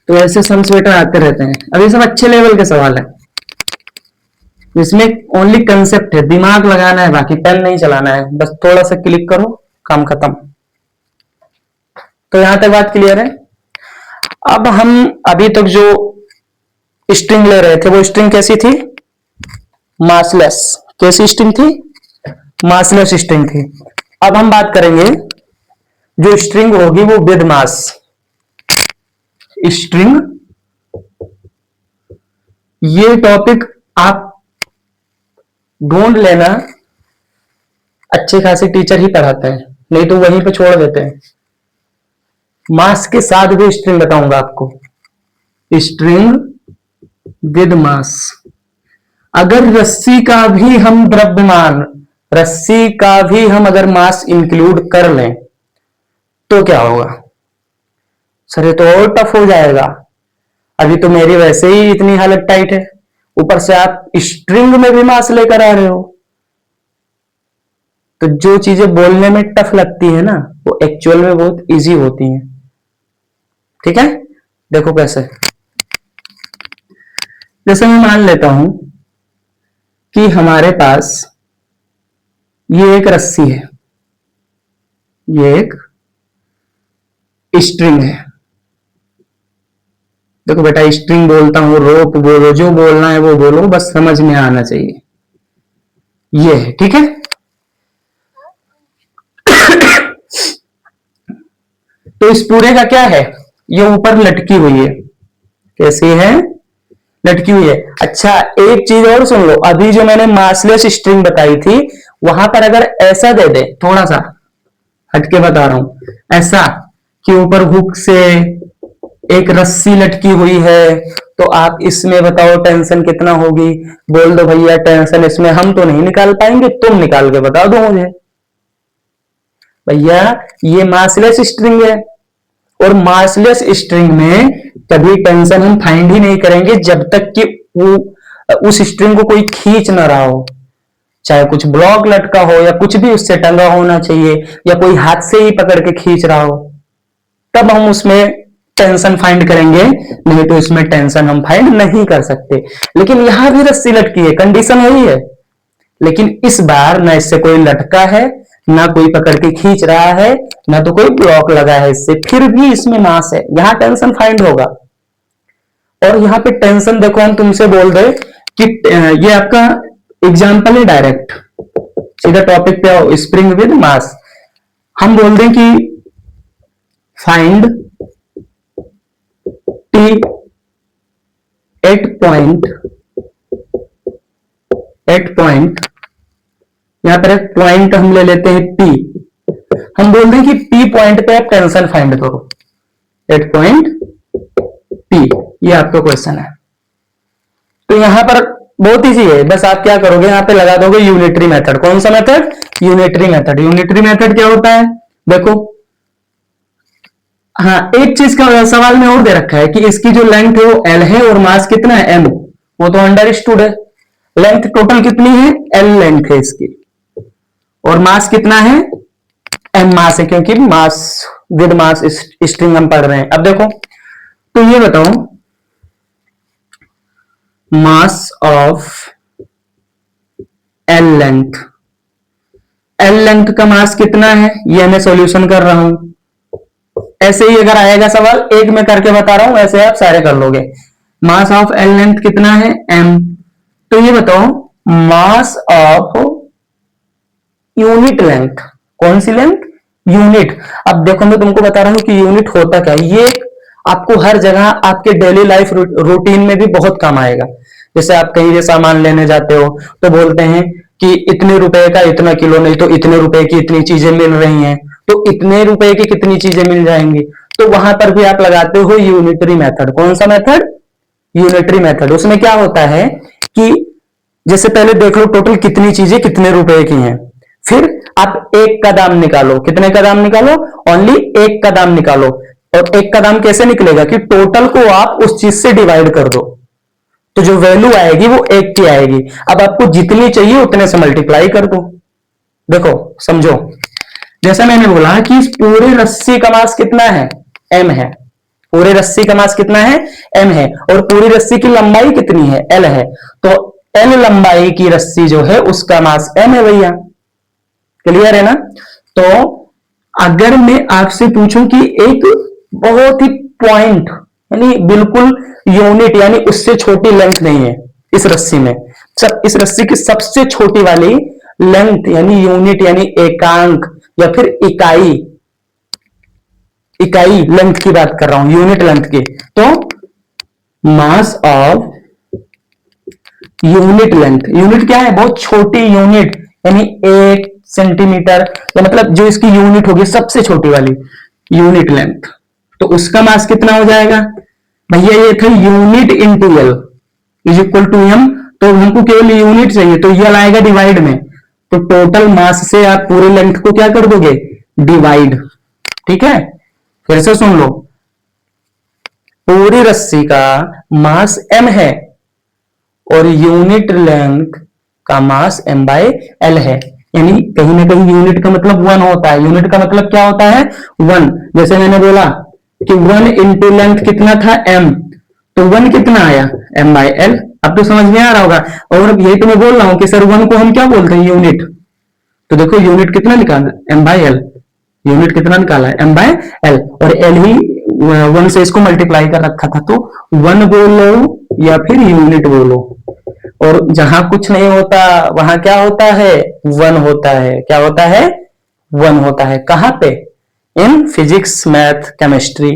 तो ऐसे सम्स बेटा आते रहते हैं। अब ये सब अच्छे लेवल के सवाल है, इसमें ओनली कंसेप्ट है, दिमाग लगाना है, बाकी पेन नहीं चलाना है। बस थोड़ा सा क्लिक करो, काम खत्म। तो यहां तक बात क्लियर है। अब हम अभी तक जो स्ट्रिंग ले रहे थे वो स्ट्रिंग कैसी थी, मासलेस। कैसी स्ट्रिंग थी, मासलेस स्ट्रिंग थी। अब हम बात करेंगे जो स्ट्रिंग होगी वो विद मास स्ट्रिंग। ये टॉपिक आप ढूंढ लेना, अच्छे खासे टीचर ही पढ़ाते हैं, नहीं तो वहीं पे छोड़ देते हैं। मास के साथ भी स्ट्रिंग बताऊंगा आपको, स्ट्रिंग विद मास। अगर रस्सी का भी हम द्रव्यमान, रस्सी का भी हम अगर मास इंक्लूड कर लें तो क्या होगा सर, ये तो और टफ हो जाएगा। अभी तो मेरी वैसे ही इतनी हालत टाइट है, ऊपर से आप स्ट्रिंग में भी मास लेकर आ रहे हो। तो जो चीजें बोलने में टफ लगती है ना वो एक्चुअल में बहुत इजी होती हैं। ठीक है, देखो कैसे। जैसे मैं मान लेता हूं कि हमारे पास ये एक रस्सी है, ये एक स्ट्रिंग है। देखो बेटा स्ट्रिंग बोलता हूं, रोप बोलो, जो बोलना है वो बोलो, बस समझ में आना चाहिए। ये है, ठीक है। तो इस पूरे का क्या है, ये ऊपर लटकी हुई है। कैसी है, लटकी हुई है। अच्छा एक चीज और सुन लो, अभी जो मैंने मासलेस स्ट्रिंग बताई थी वहां पर अगर ऐसा दे दे, थोड़ा सा हटके बता रहा हूं, ऐसा कि ऊपर हुक से एक रस्सी लटकी हुई है, तो आप इसमें बताओ टेंशन कितना होगी। बोल दो भैया टेंशन इसमें हम तो नहीं निकाल पाएंगे, तुम निकाल के बता दो मुझे। भैया ये मासलेस स्ट्रिंग है, और मासलेस स्ट्रिंग में कभी टेंशन हम फाइंड ही नहीं करेंगे जब तक कि वो उस स्ट्रिंग को कोई खींच ना रहा हो, चाहे कुछ ब्लॉक लटका हो या कुछ भी उससे टंगा होना चाहिए, या कोई हाथ से ही पकड़ के खींच रहा हो, तब हम उसमें टेंशन फाइंड करेंगे, नहीं तो इसमें टेंशन हम फाइंड नहीं कर सकते। लेकिन यहां भी रस्सी लटकी है, कंडीशन वही है, लेकिन इस बार ना इससे कोई लटका है, ना कोई पकड़ के खींच रहा है, ना तो कोई ब्लॉक लगा है इससे, फिर भी इसमें मास है, यहां टेंशन फाइंड होगा। और यहां पे टेंशन देखो हम तुमसे बोल रहे कि ये आपका एग्जाम्पल है डायरेक्ट, सीधा टॉपिक पे आओ, स्प्रिंग विद मास। हम बोल दें कि फाइंड टी एट पॉइंट, यहां पर एक पॉइंट हम ले लेते हैं पी। हम बोल दें कि पी पॉइंट पे आप टेंशन फाइंड करो, एट पॉइंट पी, ये आपका क्वेश्चन है। तो यहां पर बहुत इजी है, बस आप क्या करोगे, यहां पे लगा दोगे यूनिटरी मेथड। कौन सा method? Unitary method. Unitary method क्या होता है देखो, हाँ एक चीज का सवाल में और दे रखा है कि इसकी जो लेंथ है वो एल है और मास कितना है एम, वो तो अंडरस्टूड है। लेंथ टोटल कितनी है? एल लेंथ है इसकी, और मास कितना है? एम मास है, क्योंकि मास विद मास स्ट्रिंग हम पढ़ रहे हैं। अब देखो, तो ये बताओ mass of L length, L length का मास कितना है, ये मैं सॉल्यूशन कर रहा हूं। ऐसे ही अगर आएगा सवाल, एक में करके बता रहा हूं, ऐसे आप सारे कर लोगे। मास ऑफ एल लेंथ कितना है? एम। तो ये बताओ मास ऑफ यूनिट लेंथ, कौन सी लेंथ? यूनिट। अब देखो मैं तुमको बता रहा हूं कि यूनिट होता क्या है, ये आपको हर जगह आपके डेली लाइफ रूटीन में भी बहुत काम आएगा। जैसे आप कहीं से सामान लेने जाते हो तो बोलते हैं कि इतने रुपए का इतना किलो, नहीं तो इतने रुपए की इतनी चीजें मिल रही हैं, तो इतने रुपए की कितनी चीजें मिल जाएंगी। तो वहां पर भी आप लगाते हो यूनिटरी मेथड। कौन सा मेथड? Unitary method. उसमें क्या होता है कि जैसे पहले देख लो टोटल कितनी चीजें कितने रुपए की हैं, फिर आप एक का दाम निकालो। कितने का दाम निकालो? ओनली एक का दाम निकालो। और एक का दाम कैसे निकलेगा कि टोटल को आप उस चीज से डिवाइड कर दो, तो जो वैल्यू आएगी वो एक की आएगी। अब आपको जितनी चाहिए उतने से मल्टीप्लाई कर दो। देखो समझो, जैसा मैंने बोला कि इस पूरे रस्सी का मास कितना है? एम है। पूरे रस्सी का मास कितना है? एम है। और पूरी रस्सी की लंबाई कितनी है? एल है। तो एल लंबाई की रस्सी जो है उसका मास एम है भैया। क्लियर है ना? तो अगर मैं आपसे पूछूं कि एक बहुत ही पॉइंट यानी बिल्कुल यूनिट यानी उससे छोटी लेंथ नहीं है इस रस्सी में, सब इस रस्सी की सबसे छोटी वाली लेंथ यानी यूनिट यानी एकांक या फिर इकाई, इकाई लेंथ की बात कर रहा हूं, यूनिट लेंथ की। तो mass of unit length, unit क्या है? बहुत छोटी यूनिट यानी 1 सेंटीमीटर, या मतलब जो इसकी यूनिट होगी सबसे छोटी वाली यूनिट लेंथ, तो उसका मास कितना हो जाएगा भैया? ये था unit into L is equal to M. तो हमको केवल यूनिट चाहिए, तो एल आएगा डिवाइड में, तो टोटल मास से आप पूरे लेंथ को क्या कर दोगे? डिवाइड। ठीक है, फिर से सुन लो, पूरी रस्सी का मास एम है और यूनिट लेंथ का मास एम बाय एल है। यानी कहीं ना कहीं यूनिट का मतलब 1 होता है। यूनिट का मतलब क्या होता है? 1। जैसे मैंने बोला कि 1 इंटू लेंथ कितना था? एम, तो 1 कितना आया? M by L. अब तो समझ में आ रहा होगा। और यही तो मैं बोल रहा हूं कि सर 1 को हम क्या बोलते हैं? यूनिट। तो देखो यूनिट कितना निकाला? M by L. यूनिट कितना निकाला है? M by L. और एल ही 1 से इसको मल्टीप्लाई कर रखा था, तो 1 बोलो या फिर यूनिट बोलो। और जहां कुछ नहीं होता वहां क्या होता है? 1 होता है। क्या होता है? 1 होता है। कहां पे? इन फिजिक्स, मैथ, केमिस्ट्री,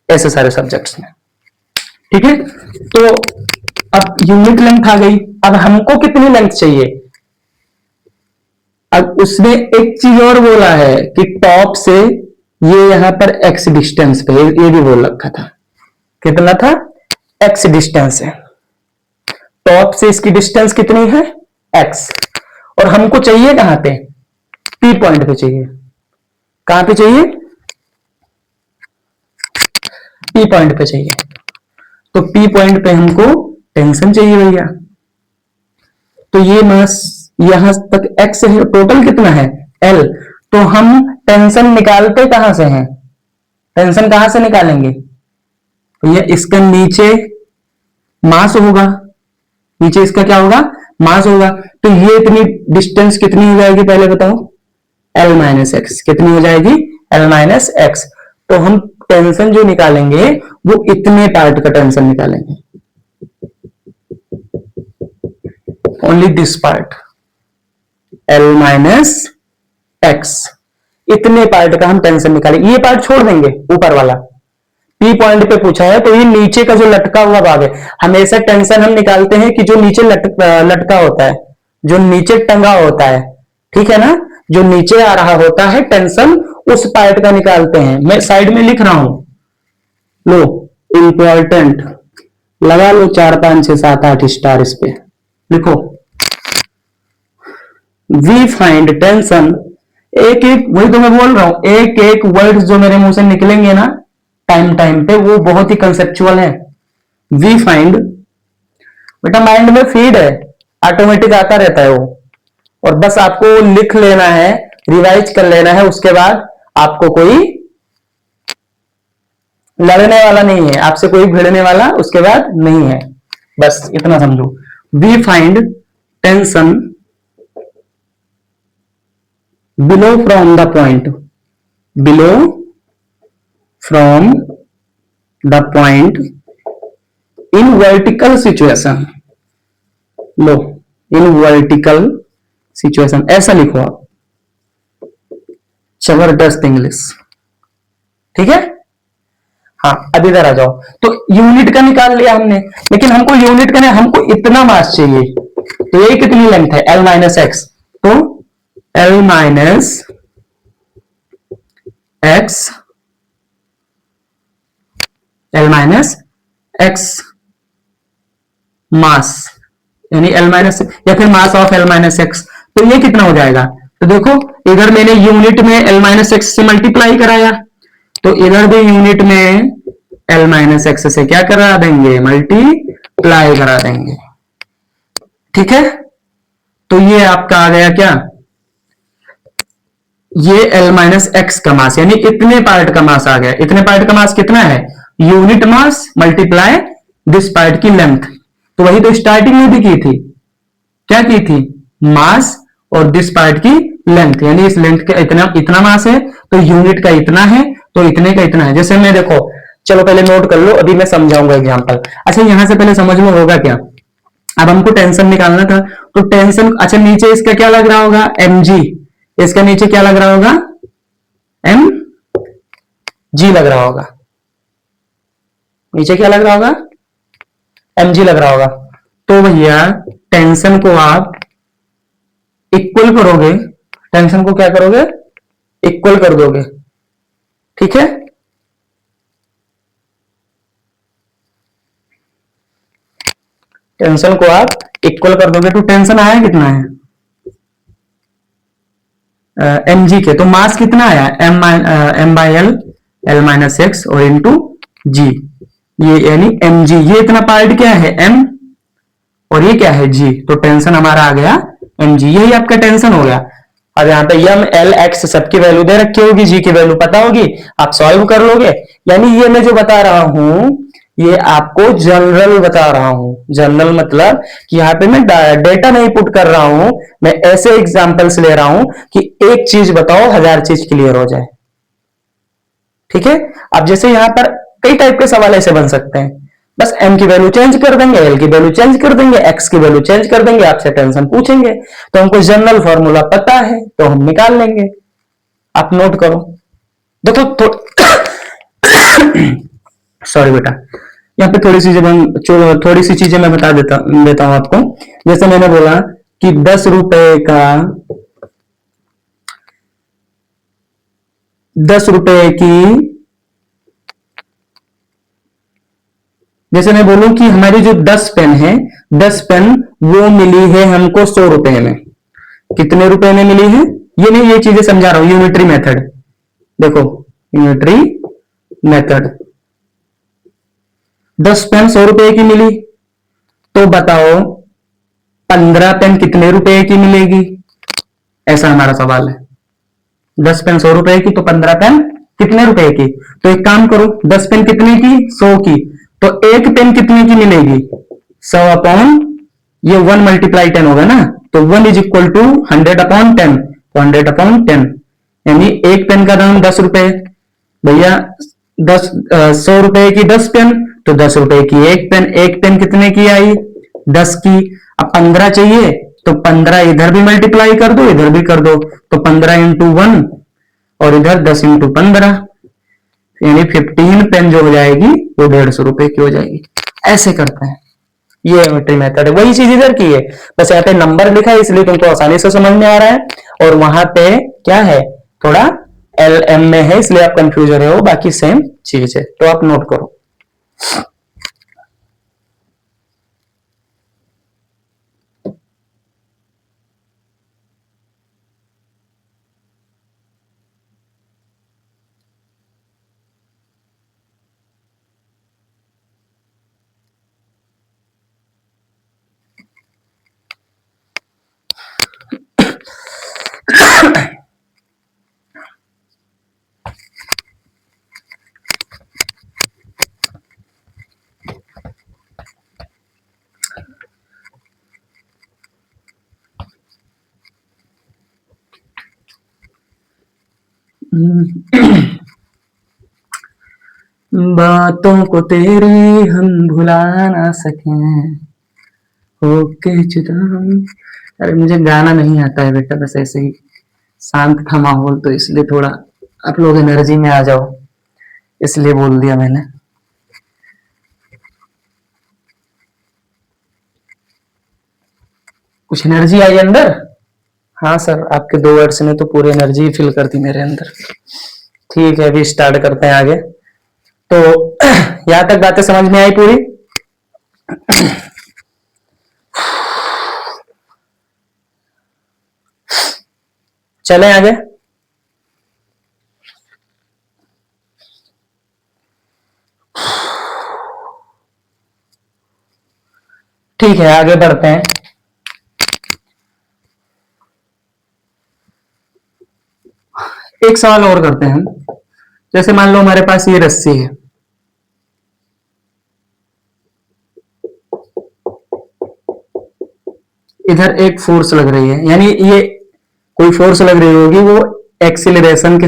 ऐसे सारे सब्जेक्ट्स में। ठीक है, तो अब यूनिट लेंथ आ गई। अब हमको कितनी लेंथ चाहिए? अब उसने एक चीज और बोला है कि टॉप से ये यहां पर एक्स डिस्टेंस पे, ये भी बोल रखा था। कितना था? एक्स डिस्टेंस है। टॉप से इसकी डिस्टेंस कितनी है? एक्स। और हमको चाहिए कहां पे? पी पॉइंट पे चाहिए। कहां पे चाहिए? पी पॉइंट पे चाहिए। तो पी पॉइंट पे हमको टेंशन चाहिए भैया। तो ये मास यहां तक एक्स है, टोटल कितना है? एल। तो हम टेंशन निकालते कहां से हैं? टेंशन कहां से निकालेंगे? तो ये इसका नीचे मास होगा, नीचे इसका क्या होगा? मास होगा। तो ये इतनी डिस्टेंस कितनी हो जाएगी पहले बताओ? L minus x. कितनी हो जाएगी? L minus X. तो हम टेंशन जो निकालेंगे वो इतने पार्ट का टेंशन निकालेंगे, only this part. L minus x, इतने पार्ट का हम टेंशन निकालेंगे। ये पार्ट छोड़ देंगे, ऊपर वाला पी पॉइंट पे पूछा है तो ये नीचे का जो लटका हुआ भाग है, हमेशा टेंशन हम निकालते हैं कि जो नीचे लटका होता है, जो नीचे टंगा होता है, ठीक है ना, जो नीचे आ रहा होता है टेंशन, उस पार्ट का निकालते हैं। मैं साइड में लिख रहा हूं, लो इंपॉर्टेंट, लगा लो 4 5 6 7 8 स्टार इस पे लिखो। वी फाइंड टेंशन, एक एक, वही तो मैं बोल रहा हूं, एक एक वर्ड जो मेरे मुंह से निकलेंगे ना टाइम टाइम पे, वो बहुत ही कंसेप्चुअल है। वी फाइंड, बेटा माइंड में फीड है, ऑटोमेटिक आता रहता है वो, और बस आपको लिख लेना है, रिवाइज कर लेना है, उसके बाद आपको कोई लड़ने वाला नहीं है, आपसे कोई भिड़ने वाला उसके बाद नहीं है, बस इतना समझो। We find tension below from the point, below from the point in vertical situation, low in vertical situation, ऐसा लिखो आप, जबरदस्त इंग्लिश, ठीक है। हाँ अब इधर आ जाओ, तो यूनिट का निकाल लिया हमने, लेकिन हमको यूनिट का नहीं, हमको इतना मास चाहिए, तो ये कितनी लेंथ है, L माइनस एक्स, तो L minus X, L minus X mass, यानी L माइनस, या फिर mass of L minus X, तो ये कितना हो जाएगा, तो देखो इधर मैंने यूनिट में L माइनस एक्स से मल्टीप्लाई कराया, तो इधर भी यूनिट में L माइनस एक्स से क्या करा देंगे, मल्टीप्लाई करा देंगे, ठीक है। तो ये आपका आ गया क्या, ये L माइनस एक्स का मास, यानी इतने पार्ट का मास आ गया। इतने पार्ट का मास कितना है, unit mass multiply this part की लेंथ, तो वही तो स्टार्टिंग में भी की थी, क्या की थी, मास और दिस पार्ट की लेंथ, यानी इस लेंथ का इतना इतना मास है, तो यूनिट का इतना है, तो इतने का इतना है। जैसे मैं देखो, चलो पहले नोट कर लो, अभी मैं समझाऊंगा एग्जांपल। अच्छा यहां से पहले समझ लो होगा क्या, अब हमको टेंशन निकालना था, तो टेंशन, अच्छा नीचे इसका क्या लग रहा होगा, mg, इसका नीचे क्या लग रहा होगा, mg लग रहा होगा, नीचे क्या लग रहा होगा, mg लग रहा होगा। तो भैया टेंशन को आप इक्वल करोगे, टेंशन को क्या करोगे, इक्वल कर दोगे, ठीक है। टेंशन को आप इक्वल कर दोगे, तो टेंशन आया कितना है, mg के, तो मास कितना आया, m by L minus x और इंटू जी, ये यानी mg, ये इतना पार्ट क्या है m, और ये क्या है g, तो टेंशन हमारा आ गया mg, यही आपका टेंशन हो गया। अब यहाँ पे m l x सबकी वैल्यू दे रखी होगी, g की वैल्यू पता होगी, आप सॉल्व कर लोगे। यानी ये मैं जो बता रहा हूं, ये आपको जनरल बता रहा हूं, जनरल मतलब कि यहाँ पे मैं डेटा नहीं पुट कर रहा हूं, मैं ऐसे एग्जांपल्स ले रहा हूं कि एक चीज बताओ 1000 चीज क्लियर हो जाए, ठीक है। अब जैसे यहां पर कई टाइप के सवाल ऐसे बन सकते हैं, बस m की वैल्यू चेंज कर देंगे, l की वैल्यू चेंज कर देंगे, x की वैल्यू चेंज कर देंगे, आपसे टेंशन पूछेंगे, तो हमको जनरल फॉर्मूला पता है तो हम निकाल लेंगे। आप नोट करो, देखो सॉरी बेटा, यहाँ पे थोड़ी सी चीजें मैं बता देता हूं आपको। जैसे मैंने बोला कि 10 रुपए का, 10 रुपए की, जैसे मैं बोलूं कि हमारी जो 10 पेन है, 10 पेन वो मिली है हमको 100 रुपए में, कितने रुपए में मिली है, ये नहीं, ये चीजें समझा रहा हूं, यूनिटरी मेथड, देखो यूनिटरी मेथड, 10 पेन 100 रुपए की मिली, तो बताओ 15 पेन कितने रुपए की मिलेगी, ऐसा हमारा सवाल है। 10 पेन 100 रुपए की, तो 15 पेन कितने रुपए की, तो एक काम करो, 10 पेन कितने की, 100 की, तो एक पेन कितने की मिलेगी, 100 अपॉन ये 1 मल्टीप्लाई 10 होगा ना, तो 1 इज इक्वल टू 100 अपॉन 10, तो 100 अपॉन 10, यानी एक पेन का दाम 10 रुपए, भैया 100 रुपए की 10 पेन, तो 10 रुपए की एक पेन, एक पेन कितने की आई, 10 की। अब 15 चाहिए, तो 15 इधर भी मल्टीप्लाई कर दो, इधर भी कर दो, तो 15 इंटू 1 और इधर 10 इंटू 15, यानी 15 पेन जो हो जाएगी वो 150 रुपए की हो जाएगी। ऐसे करते हैं, ये एमिट्री मेथड है। वही चीज इधर की है, बस यहाँ पे नंबर लिखा है इसलिए तुमको आसानी से समझ में आ रहा है, और वहां पे क्या है, थोड़ा एल एम में है इसलिए आप कंफ्यूज हो रहे हो, बाकी सेम चीज है, तो आप नोट करो। बातों को तेरी हम भुला ना सके, ओके जुदा हम। अरे मुझे गाना नहीं आता है बेटा, बस ऐसे ही शांत था माहौल, तो इसलिए थोड़ा आप लोग एनर्जी में आ जाओ, इसलिए बोल दिया मैंने। कुछ एनर्जी आई अंदर? हाँ सर, आपके 2 वर्ड्स ने तो पूरी एनर्जी फिल कर दी मेरे अंदर। ठीक है, अभी स्टार्ट करते हैं आगे। तो यहां तक बातें समझ में आई पूरी? चलें आगे। ठीक है, आगे बढ़ते हैं। एक सवाल और करते हैं हम। जैसे मान लो हमारे पास ये रस्सी है, इधर एक फोर्स लग रही है, यानी ये कोई फोर्स लग रही होगी, वो एक्सिलरेशन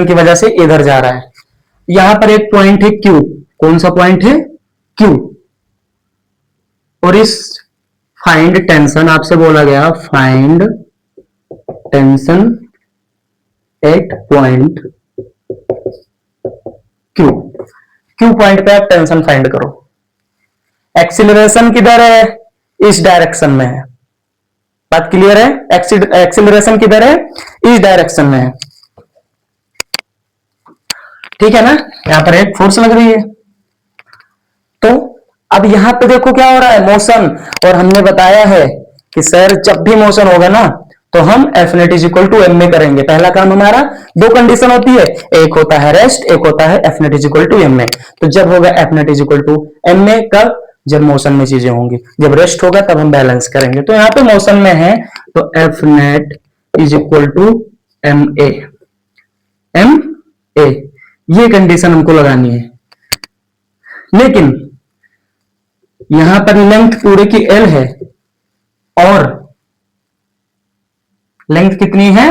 की वजह से इधर जा रहा है। यहां पर एक पॉइंट है क्यू, कौन सा पॉइंट है? क्यू। और इस फाइंड टेंशन आपसे बोला गया, find tension eight point Q. Q point पे आप टेंशन फाइंड करो। एक्सिलरेशन किधर है? इस डायरेक्शन में है। बात क्लियर है? एक्सिलरेशन किधर है? इस डायरेक्शन में है, ठीक है ना? यहां पर एक फोर्स लग रही है। तो अब यहां पे देखो क्या हो रहा है, मोशन। और हमने बताया है कि सर जब भी मोशन होगा ना, तो हम F net is equal to M में करेंगे। पहला काम हमारा, 2 कंडीशन होती है, एक होता है रेस्ट, एक होता है F net is equal to M में। तो जब होगा F net is equal to M में, कब? जब मोशन में चीजें होंगी। जब रेस्ट होगा तब हम बैलेंस करेंगे। तो यहाँ पे मोशन में है, तो F net is equal to M A. M A, ये कंडीशन हमको लगानी है। लेकिन यहां पर लेंथ पूरे की एल है, और लेंथ कितनी है?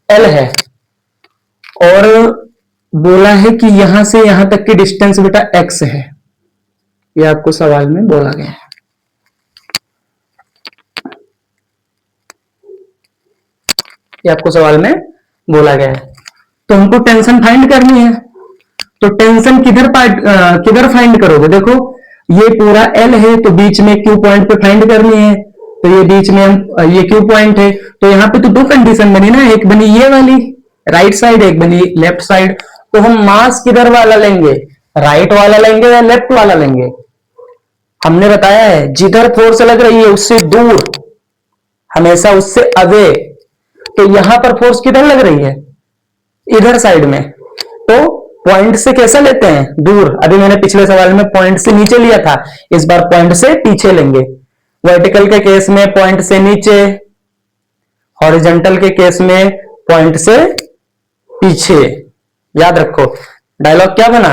एल है। और बोला है कि यहां से यहां तक की डिस्टेंस बेटा एक्स है, ये आपको सवाल में बोला गया है। ये आपको सवाल में बोला गया है। तो हमको टेंशन फाइंड करनी है, तो टेंशन किधर फाइंड करोगे? देखो ये पूरा एल है, तो बीच में क्यू पॉइंट पे फाइंड करनी है। तो ये बीच में हम ये क्यू पॉइंट है, तो यहाँ पे तो 2 कंडीशन बनी ना, एक बनी ये वाली राइट साइड, एक बनी लेफ्ट साइड। तो हम मास किधर वाला लेंगे? राइट वाला लेंगे या लेफ्ट वाला लेंगे? हमने बताया है जिधर फोर्स लग रही है उससे दूर, हमेशा उससे अवे। तो यहां पर फोर्स किधर लग रही है? इधर साइड में। तो पॉइंट से कैसा लेते हैं? दूर। अभी मैंने पिछले सवाल में पॉइंट से नीचे लिया था, इस बार पॉइंट से पीछे लेंगे। वर्टिकल के केस में पॉइंट से नीचे, हॉरिजॉन्टल के केस में पॉइंट से पीछे। याद रखो डायलॉग क्या बना,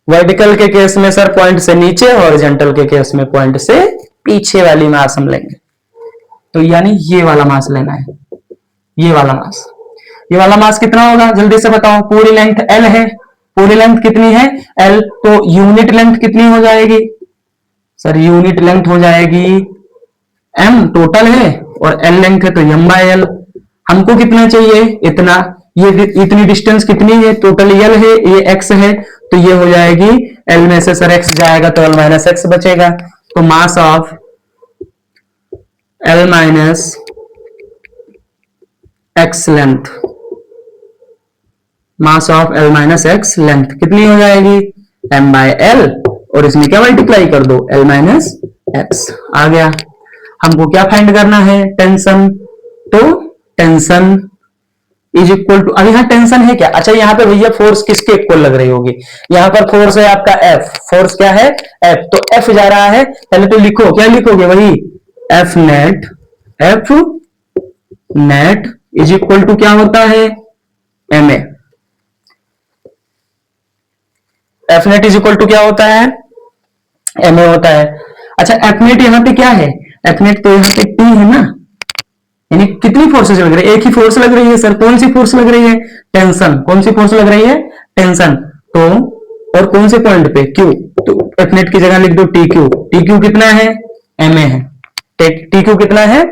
वर्टिकल के केस में सर पॉइंट से नीचे, हॉरिजॉन्टल के केस में पॉइंट से पीछे वाली मास हम लेंगे। तो यानी ये वाला मास लेना है, ये वाला मास। ये वाला मास कितना होगा जल्दी से बताओ? पूरी लेंथ एल है, पूरी लेंथ कितनी है L, तो यूनिट लेंथ कितनी हो जाएगी सर, यूनिट लेंथ हो जाएगी M टोटल है और L लेंथ है तो M बाय L। हमको कितना चाहिए इतना, ये इतनी डिस्टेंस कितनी है, टोटल L है, ये X है, तो ये हो जाएगी L में से सर X जाएगा तो L माइनस X बचेगा, तो मास of L minus X length, mass of L minus X length कितनी हो जाएगी M बाय L, और इसमें क्या मल्टीप्लाई कर दो L माइनस X आ गया। हमको क्या फाइंड करना है टेंशन, तो टेंशन इज इक्वल टू, अब यहाँ टेंशन है क्या, अच्छा यहाँ पे भैया फोर्स किसके इक्वल लग रही होगी, यहाँ पर फोर्स है आपका F, फोर्स क्या है F, तो F जा रहा है, पहले तो लिखो, क्या लिखोगे वही F net, F net is equal to क्या होता है MA, F net is equal to क्या होता है MA होता है। अच्छा F नेट यहाँ पे क्या है, F नेट तो यहाँ पे T है ना, यानी कितनी फोर्सेस लग रही है, एक ही फोर्स लग रही है सर, कौन सी फोर्स लग रही है टेंशन, कौन सी फोर्स लग रही है टेंशन, तो और कौन से पॉइंट पे Q, तो F नेट की जगह लिख दो TQ, TQ कितना है MA है, TQ कितना है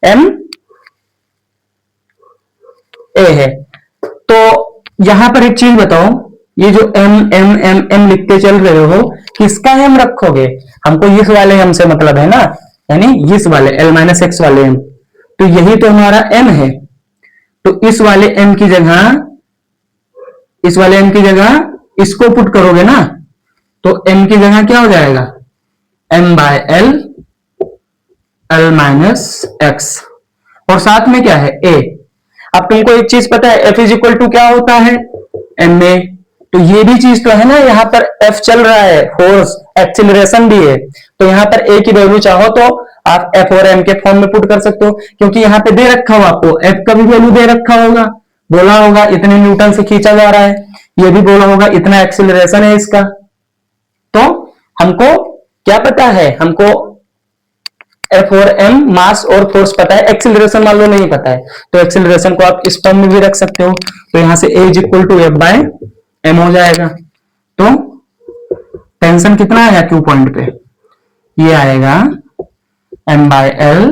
MA है। तो यहां पर एक चीज बताओ, ये जो M M M M लिखते चल रहे हो किसका M रखोगे, हमको इस वाले M से मतलब है ना, यानी इस वाले L माइनस X वाले M, तो यही तो हमारा M है, तो इस वाले M की जगह, इस वाले M की जगह इसको पुट करोगे ना, तो M की जगह क्या हो जाएगा M by L, L minus X, और साथ में क्या है A। अब तुमको एक चीज पता है F इज इक्वल टू क्या होता है MA, तो ये भी चीज तो है ना, यहाँ पर F चल रहा है, फोर्स एक्सिलरेशन भी है, तो यहाँ पर A की वैल्यू चाहो तो आप F और M के फॉर्म में पुट कर सकते हो, क्योंकि यहाँ पे दे रखा हो आपको F का भी वैल्यू दे रखा होगा, बोला होगा इतने न्यूटन से खींचा जा रहा है, ये भी बोला होगा इतना एक्सिलरेशन है इसका, तो हमको क्या पता है, हमको F और M मास और फोर्स पता है, एक्सिलरेशन मान लो नहीं पता है, तो एक्सिलरेशन को आप इस फॉर्म में भी रख सकते हो, तो यहां से A is equal to F by M हो जाएगा। तो टेंशन कितना आया Q पॉइंट पे, ये आएगा M by L,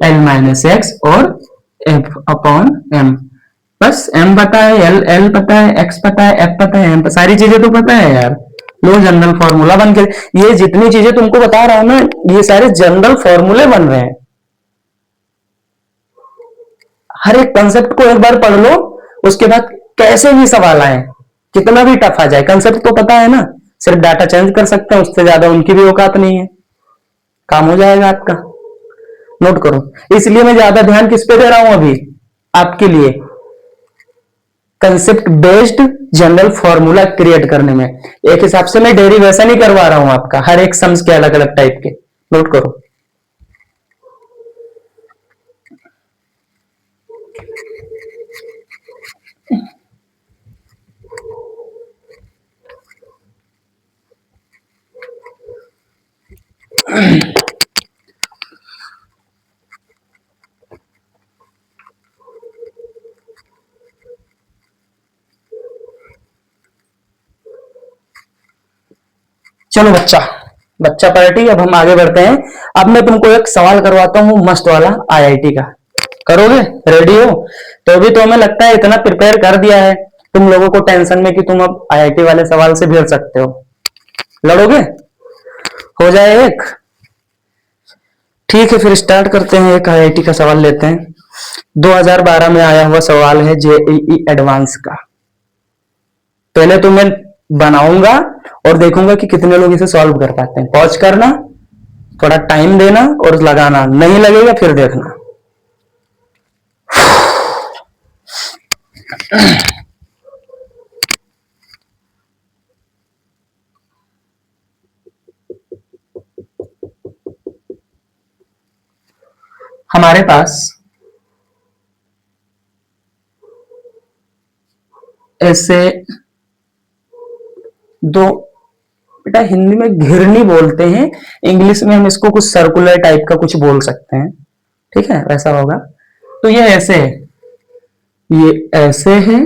L minus X और F अपॉन M, बस M पता है, L पता है, X पता है, F पता है, M सारी चीजें तो पता है यार, लो जनरल फॉर्मूला बन के, ये जितनी चीजें तुमको बता रहा हूं ना, ये सारे जनरल फॉर्मूले बन रहे हैं, हर एक कंसेप्ट को एक बार पढ़ लो, उसके बाद कैसे भी सवाल आए, कितना भी टफ आ जाए, कंसेप्ट तो पता है ना, सिर्फ डाटा चेंज कर सकते हैं, उससे ज्यादा उनकी भी औकात नहीं है, काम हो जाएगा आपका, नोट करो। इसलिए मैं ज्यादा ध्यान किस पे दे रहा हूं अभी आपके लिए, concept based general formula create करने में, एक हिसाब से मैं डेरिवेशन ही करवा रहा हूं आपका, हर एक सम्स के अलग अलग टाइप के, नोट करो। चलो बच्चा पार्टी, अब हम आगे बढ़ते हैं। अब मैं तुमको एक सवाल करवाता हूं मस्त वाला आईआईटी का, करोगे, रेडी हो, तो भी तो हमें लगता है इतना प्रिपेयर कर दिया है तुम लोगों को टेंशन में कि तुम अब आईआईटी वाले सवाल से भिड़ सकते हो, लड़ोगे, हो जाए एक, ठीक है फिर स्टार्ट करते हैं, एक आईआईटी का सवाल लेते हैं, 2012 में आया हुआ सवाल है जेईई एडवांस का, पहले तो मैं बनाऊंगा और देखूंगा कि कितने लोग इसे सॉल्व कर पाते हैं, पॉज करना, थोड़ा टाइम देना और लगाना, नहीं लगेगा फिर देखना। हमारे पास ऐसे दो, बेटा हिंदी में घिरनी बोलते हैं, इंग्लिश में हम इसको कुछ सर्कुलर टाइप का कुछ बोल सकते हैं, ठीक है वैसा होगा, तो ये ऐसे है, ये ऐसे है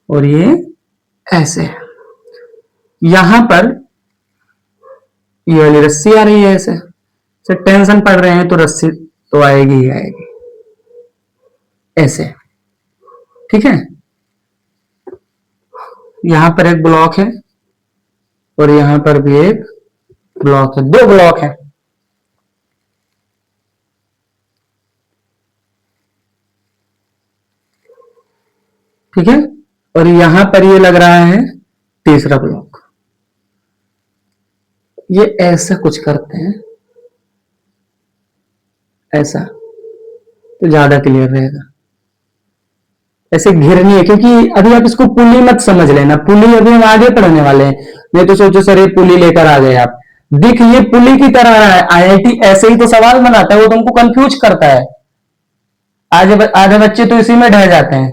और ये ऐसे यहां पर ये वाली रस्सी आ रही है ऐसे, से टेंशन पड़ रहे हैं तो रस्सी तो आएगी ही आएगी ऐसे। ठीक है, यहां पर एक ब्लॉक है और यहां पर भी एक ब्लॉक है, दो ब्लॉक है। ठीक है, और यहां पर ये लग रहा है तीसरा ब्लॉक। ये ऐसा कुछ करते हैं, ऐसा तो ज्यादा क्लियर रहेगा। ऐसे घिरनी है, क्योंकि अभी आप इसको पुली मत समझ लेना, पुली अभी हम आगे पढ़ने वाले हैं। नहीं तो सोचो सर ये पुली लेकर आ गए आप, दिख ये पुली की तरह रहा है। आईआईटी ऐसे ही तो सवाल बनाता है, वो तुमको कंफ्यूज करता है। आधे बच्चे तो इसी में ढह जाते हैं,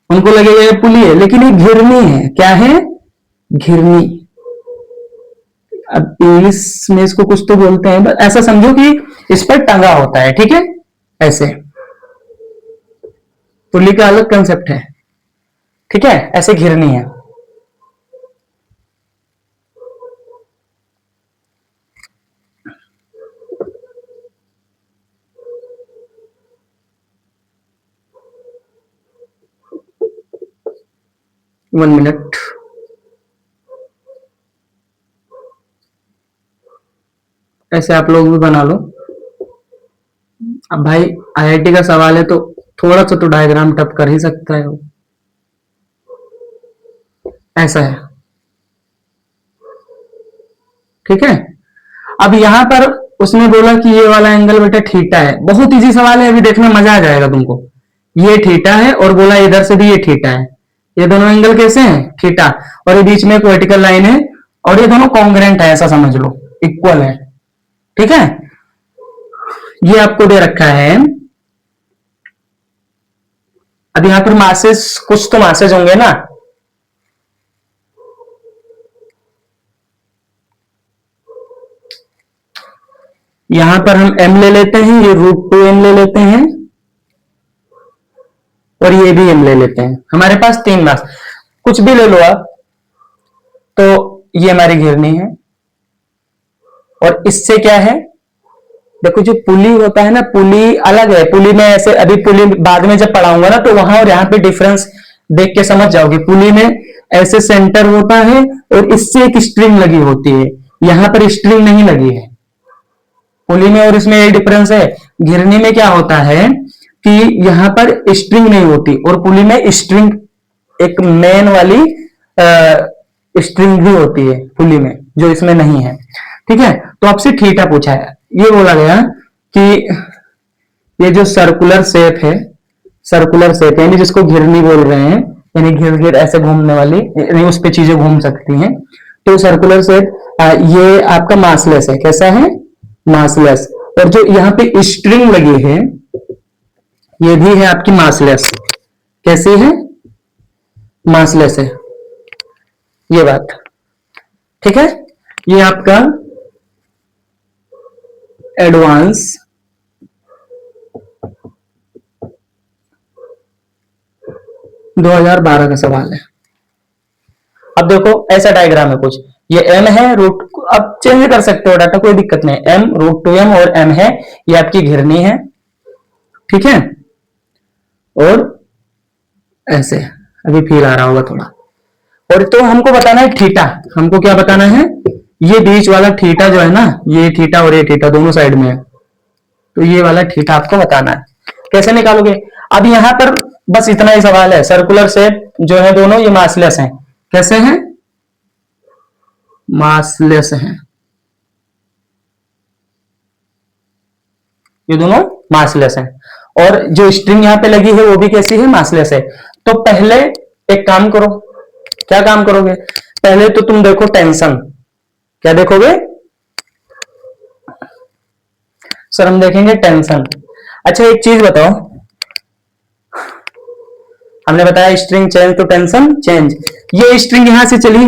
उनको लगेगा ये पुली है, लेकिन ये घिरनी है। क्या है? घिरनी। अब इंग्लिश में इसको कुछ तो बोलते हैं, बस ऐसा समझो कि इस पर टंगा होता है। ठीक है, ऐसे पुली का अलग कंसेप्ट है। ठीक है, ऐसे घिरनी है। वन मिनट, ऐसे आप लोग भी बना लो। अब भाई आईआईटी का सवाल है तो थोड़ा सा तो डायग्राम टप कर ही सकता है वो। ऐसा है। ठीक है, अब यहां पर उसने बोला कि ये वाला एंगल बेटा थीटा है। बहुत इजी सवाल है, अभी देखना मजा आ जाएगा तुमको। ये थीटा है और बोला इधर से भी ये थीटा है। ये दोनों एंगल कैसे हैं? थीटा। और ये बीच में एक वर्टिकल लाइन है और ये दोनों कॉन्ग्रेंट है, ऐसा समझ लो, इक्वल है। ठीक है, ये आपको दे रखा है। अब यहां पर मासेस, कुछ तो मासेस होंगे ना। यहां पर हम m ले लेते हैं, ये √2m ले लेते हैं और ये भी m ले लेते हैं। हमारे पास 3 मास, कुछ भी ले लो आप। तो ये हमारी घिरनी है और इससे क्या है, देखो जो पुली होता है ना, पुली अलग है। पुली में ऐसे, अभी पुली बाद में जब पढ़ाऊंगा ना तो वहां और यहाँ पे डिफरेंस देख के समझ जाओगे। पुली में ऐसे सेंटर होता है और इससे एक स्ट्रिंग लगी होती है, यहां पर स्ट्रिंग नहीं लगी है पुली में, और इसमें ये डिफरेंस है। घिरनी में क्या होता है कि यहां पर स्ट्रिंग नहीं होती और पुली में स्ट्रिंग, एक मेन वाली स्ट्रिंग भी होती है पुली में, जो इसमें नहीं है। ठीक है, तो आपसे थीटा पूछा है। ये बोला गया कि ये जो सर्कुलर शेप है, सर्कुलर शेप यानी जिसको घिरनी बोल रहे हैं, यानी घिर घिर ऐसे घूमने वाली, यानी उस पे चीजें घूम सकती हैं, तो सर्कुलर शेप ये आपका मासलेस है। कैसा है? मासलेस। और जो यहाँ पे स्ट्रिंग लगी है ये भी है आपकी मासलेस। कैसी है? मासलेस है, ये बात। ठीक है, ये आपका एडवांस दो 2012 का सवाल है। अब देखो ऐसा डायग्राम है कुछ, ये m है रूट, अब चेंज कर सकते हो डाटा, कोई दिक्कत नहीं। m √2m और m है, ये आपकी घिरनी है। ठीक है, और ऐसे अभी फील आ रहा होगा थोड़ा। और तो हमको बताना है थीटा, हमको क्या बताना है? ये बीच वाला थीटा जो है ना, ये थीटा और ये थीटा दोनों साइड में है, तो ये वाला थीटा आपको बताना है। कैसे निकालोगे? अब यहां पर बस इतना ही सवाल है। सर्कुलर शेप जो है दोनों ये मासलेस हैं। कैसे हैं? मासलेस हैं, ये दोनों मासलेस हैं। और जो स्ट्रिंग यहां पे लगी है वो भी कैसी है? मासलेस है। तो पहले एक काम करो, क्या काम करोगे? पहले तो तुम देखो टेंशन, क्या देखोगे सर? हम देखेंगे टेंशन। अच्छा एक चीज बताओ, हमने बताया स्ट्रिंग चेंज तो टेंशन चेंज। ये स्ट्रिंग यहां से चली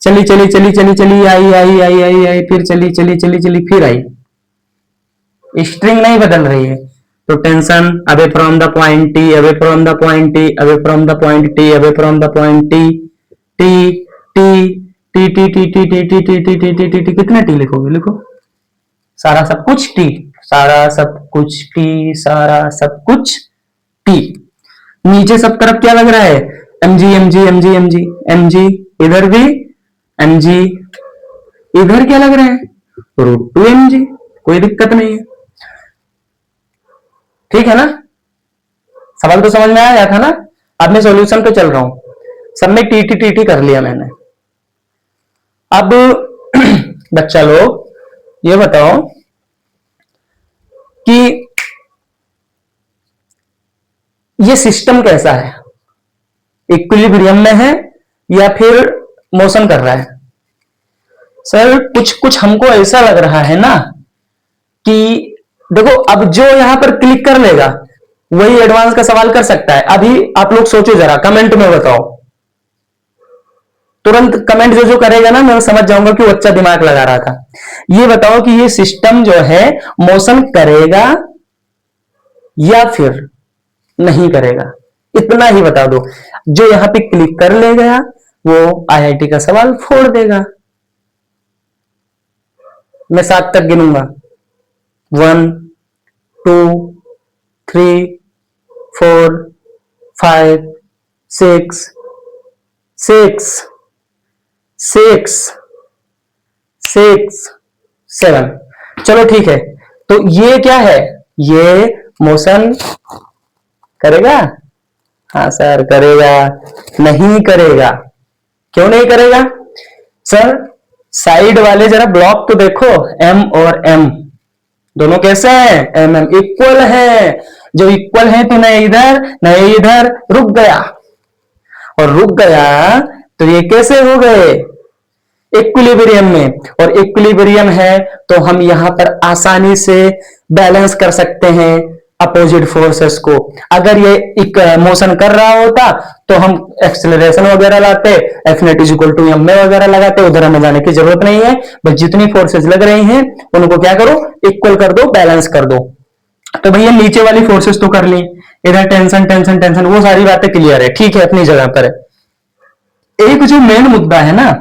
चली चली चली चली चली आई आई आई आई आई, फिर चली चली चली चली फिर आई, स्ट्रिंग नहीं बदल रही है। तो tension away from the point T, away from the point T, away from the point T, away from the point T, T T T T T T T T T T T T T T कितने टी लिखोगे? लिखो सारा सब कुछ टी, सारा सब कुछ टी, सारा सब कुछ टी। नीचे सब तरफ क्या लग रहा है? M g m g m g m g m g, इधर भी एम जी, इधर क्या लग रहा है? Root two m g. कोई दिक्कत नहीं है, ठीक है ना? सवाल तो समझ में आया था ना? अब मैं सॉल्यूशन पे चल रहा हूं, सब में टी टी टी टी कर लिया मैंने। अब बच्चा लोग ये बताओ कि ये सिस्टम कैसा है? इक्विलिब्रियम में है या फिर मोशन कर रहा है? सर कुछ कुछ हमको ऐसा लग रहा है ना कि देखो, अब जो यहां पर क्लिक कर लेगा वही एडवांस का सवाल कर सकता है। अभी आप लोग सोचो जरा, कमेंट में बताओ, तुरंत कमेंट जो जो करेगा ना, मैं समझ जाऊंगा कि वो अच्छा दिमाग लगा रहा था। ये बताओ कि ये सिस्टम जो है मोशन करेगा या फिर नहीं करेगा? इतना ही बता दो। जो यहां पे क्लिक कर लेगा वो आईआईटी का सवाल फोड़ देगा। मैं 7 तक गिनूंगा, 1 2 3 4 5 6 6 6 6 7। चलो ठीक है, तो ये क्या है? ये मोशन करेगा? हाँ सर करेगा। नहीं करेगा? क्यों नहीं करेगा सर? साइड वाले जरा ब्लॉक तो देखो, एम और एम दोनों कैसे हैं? एम एम इक्वल है। जो इक्वल है तो न इधर न इधर, रुक गया। और रुक गया तो ये कैसे हो गए? इक्विलिब्रियम में। और इक्विलिब्रियम है तो हम यहां पर आसानी से बैलेंस कर सकते हैं अपोजिट फोर्सेस को। अगर ये एक मोशन कर रहा होता तो हम एक्सेलरेशन वगैरह लाते, F net is equal to M वगैरह लगाते, उधर हमें जाने की जरूरत नहीं है। बस जितनी फोर्सेस लग रही हैं उनको क्या करो? इक्वल कर दो, बैलेंस कर दो। तो भैया नीचे वाली फोर्सेस तो कर ली, इधर टेंशन टेंशन टेंशन, वो सारी बातें क्लियर है, ठीक है, अपनी जगह पर है। एक जो मेन मुद्दा है ना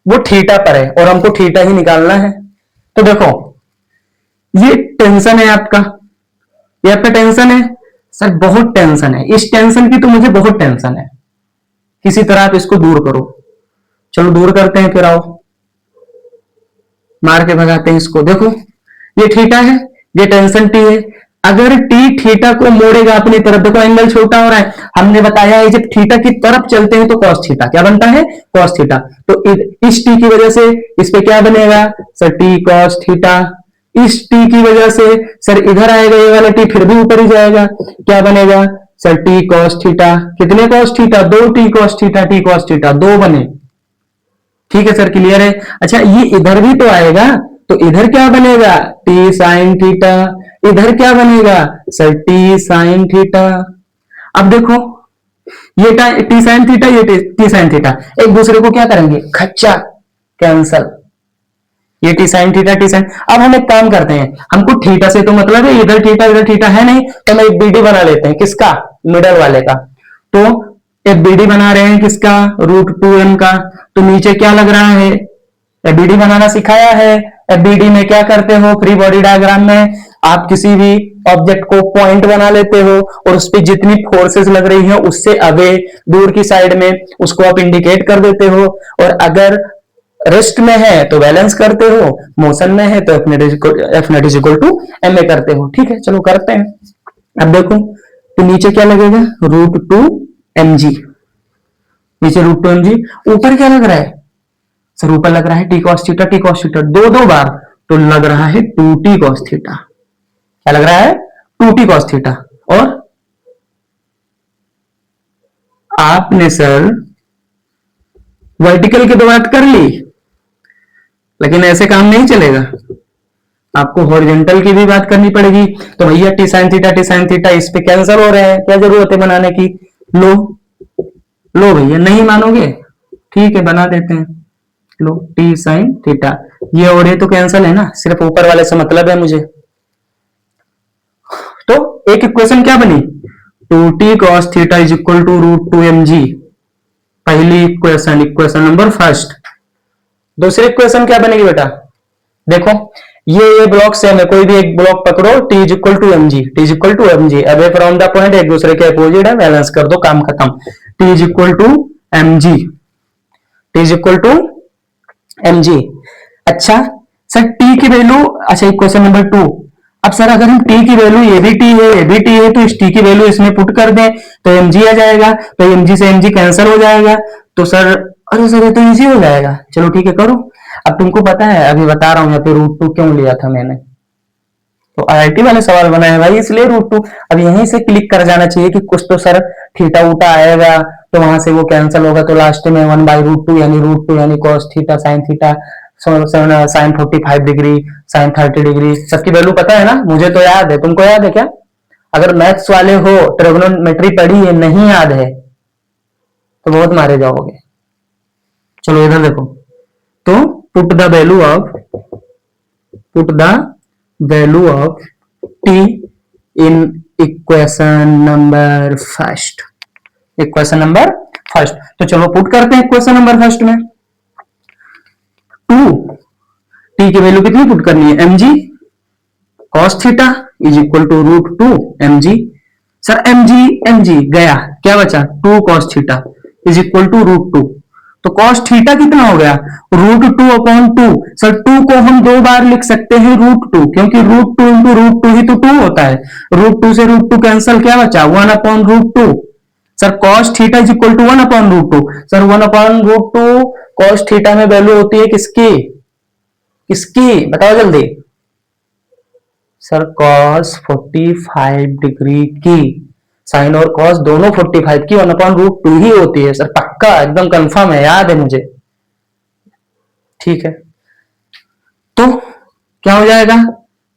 वो थीटा पर है और हमको थीटा ही निकालना है। तो देखो ये टेंशन है आपका, ये आपका टेंशन है। सर बहुत टेंशन है, इस टेंशन की तो मुझे बहुत टेंशन है, किसी तरह आप इसको दूर करो। चलो दूर करते हैं, फिर आओ मार के भगाते हैं इसको। देखो ये थीटा है, ये टेंशन टी है। अगर टी थीटा को मोड़ेगा अपनी तरफ, देखो एंगल छोटा हो रहा है, हमने बताया है जब थीटा की तरफ चलते हैं तो कॉस थीटा क्या बनता है? Cos theta. तो इस टी की वजह से इस पे क्या बनेगा सर? T cos theta. इस टी की वजह से सर इधर आएगा ये वाला टी, फिर भी ऊपर ही जाएगा, क्या बनेगा सर? T cos theta. कितने cos theta? 2 T cos theta, T cos theta 2 बने। ठीक है सर, क्लियर है? अच्छा ये इधर भी तो आएगा, तो इधर क्या बनेगा? T sine theta. इधर क्या बनेगा सर? T sine theta. अब देखो ये टी साइन थीटा, ये टी साइन थीटा एक दूसरे को क्या करेंगे? खच्चा कैंसल। ये T sine theta T sine. अब हम एक काम करते हैं, हमको थीटा से तो मतलब है, इधर थीटा है नहीं, तो हम एक बीडी बना लेते हैं। किसका? मिडल वाले का। तो एक बीडी बना रहे हैं किसका? रूट 2m का। तो नीचे क्या लग रहा है? एबीडी बनाना सिखाया है। एबीडी में क्या करते हो? फ्री बॉडी डायग्राम में आप किसी भी ऑब्जेक्ट को पॉइंट बना लेते हो और उस पर जितनी फोर्सेस लग रही हैं उससे अवे दूर की साइड में उसको आप इंडिकेट कर देते हो। और अगर रेस्ट में है तो बैलेंस करते हो, मोशन में है तो F net is equal to M a करते हो। ठीक है, चलो करते हैं। अब देखो तो नीचे क्या लगेगा? Root 2mg। नीचे रूट 2mg। ऊपर क्या लग रहा है सर? ऊपर लग रहा है टी कॉस थीटा दो बार, तो लग रहा है 2t कॉस थीटा। क्या लग रहा है? 2t cos theta. और आपने सर वर्टिकल की तो बात कर ली, लेकिन ऐसे काम नहीं चलेगा, आपको हॉरिजॉन्टल की भी बात करनी पड़ेगी। तो भैया टी साइन थीटा इस पे कैंसिल हो रहे हैं, क्या जरूरत है बनाने की? लो लो भैया, नहीं मानोगे? ठीक है बना देते हैं। लो टी साइन थीटा, ये और ये तो कैंसिल है ना, सिर्फ ऊपर वाले से मतलब है मुझे। तो एक इक्वेशन क्या बनी? 2t cos theta is equal to root 2mg। पहली इक्वेशन, इक्वेशन नंबर फर्स्ट। दूसरी इक्वेशन क्या बनेगी बेटा, देखो ये ब्लॉक सेम है, कोई भी एक ब्लॉक पकड़ो, T is equal to m g, T is equal to m g, away from the point एक दूसरे के अपोजिट है, बैलेंस कर दो, काम खत्म। T is equal to m g, T is equal to m g. अच्छा सर T की वैल्यू, अच्छा इक्वेशन नंबर 2, अब सर अगर हम T की वैल्यू, ये भी T है ये भी T है, तो इस T की वैल्यू इसमें पुट कर दें तो mg आ जाएगा, तो mg से mg कैंसिल हो जाएगा, तो सर अरे सर ये तो इजी हो जाएगा, चलो ठीक है करो। अब तुमको पता है, अभी बता रहा हूं यहाँ पे रूट 2 क्यों लिया था मैंने, तो आईआईटी वाले सवाल बनाए भाई इसलिए रूट 2। अब यहीं से क्लिक कर जाना चाहिए कि कुछ तो सर थीटा उटा आएगा, तो वहां से वो कैंसिल होगा, तो लास्ट में 1/√2 यानी √2 यानी cos theta sin theta sine 45 degree, sine 30 degree, सबकी वैल्यू पता है ना, मुझे तो याद है, तुमको याद है क्या? अगर मैथ्स वाले हो, ट्रिग्नोमेट्री पढ़ी है, नहीं याद है तो बहुत मारे जाओगे। चलो इधर देखो, तो put the value of T in equation number first, equation number first. तो चलो पुट करते हैं इक्वेशन नंबर फर्स्ट में। 2 टी की वैल्यू कितनी पुट करनी है, m g cos theta is equal to √2 m g. Sir m g गया, क्या बचा 2 cos theta is equal to √2, तो कॉस थीटा कितना हो गया √2/2। सर 2 को हम 2 बार लिख सकते हैं √2, क्योंकि √2 इंटू √2 ही तो 2 होता है, √2 से √2 कैंसिल, क्या बचा 1/√2। Sir cos theta is equal to 1/√2, sir 1/√2 cos theta में वैल्यू होती है किसकी, किसकी बताओ जल्दी, सर cos 45 डिग्री की, साइन और cos दोनों 45 की 1/√2 ही होती है सर, पक्का एकदम कंफर्म है, याद है मुझे, ठीक है। तो क्या हो जाएगा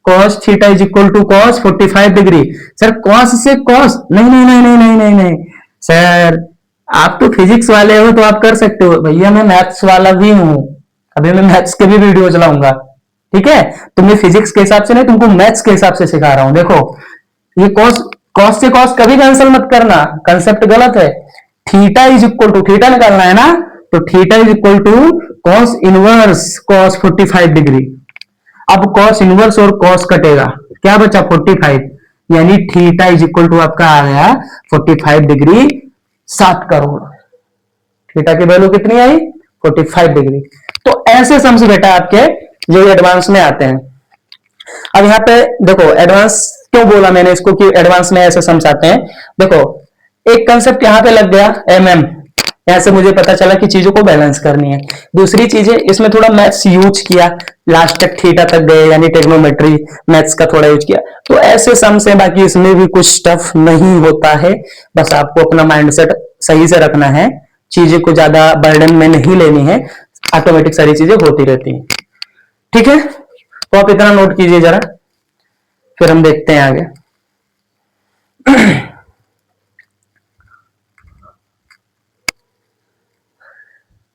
cos theta is equal to cos 45 degree. Sir cos से cos, नहीं नहीं नहीं नहीं नहीं नहीं नहीं सर, आप तो फिजिक्स वाले हो तो आप कर सकते हो, भैया मैं मैथ्स वाला भी हूं, अभी मैं मैथ्स के भी वीडियो चलाऊंगा, ठीक है। तुम्हें फिजिक्स के हिसाब से नहीं, तुमको मैथ्स के हिसाब से सिखा रहा हूं। देखो ये cos से cos कभी कैंसिल मत करना, कंसेप्ट गलत है। Theta is equal to, theta निकालना है ना, तो theta is equal to cos inverse cos 45 degree. अब cos इनवर्स और cos कटेगा, क्या बचा 45, यानी थीटा इज इक्वल टू आपका आ गया 45 डिग्री 7 करोड़। थीटा की वैल्यू कितनी आई 45 डिग्री। तो ऐसे सम्स बेटा आपके जो एडवांस में आते हैं। अब यहाँ पे देखो एडवांस क्यों बोला मैंने इसको कि एडवांस में ऐसे सम्स आते हैं, देखो एक कंसेप्ट यहाँ पे लग गया एमएम, यहां से मुझे पता चला कि चीजों को बैलेंस करनी है। दूसरी चीजें इसमें थोड़ा मैथ्स यूज किया, लास्ट तक थीटा तक गए, यानी ट्रिग्नोमेट्री मैथ्स का थोड़ा यूज किया, तो ऐसे सम्स है, बाकी इसमें भी कुछ स्टफ नहीं होता है, बस आपको अपना माइंडसेट सही से रखना है, चीजें को ज्यादा बर्डन में नहीं लेनी है, ऑटोमेटिक सारी चीजें होती रहती हैं, ठीक है। तो आप इतना नोट कीजिए जरा, फिर हम देखते हैं आगे।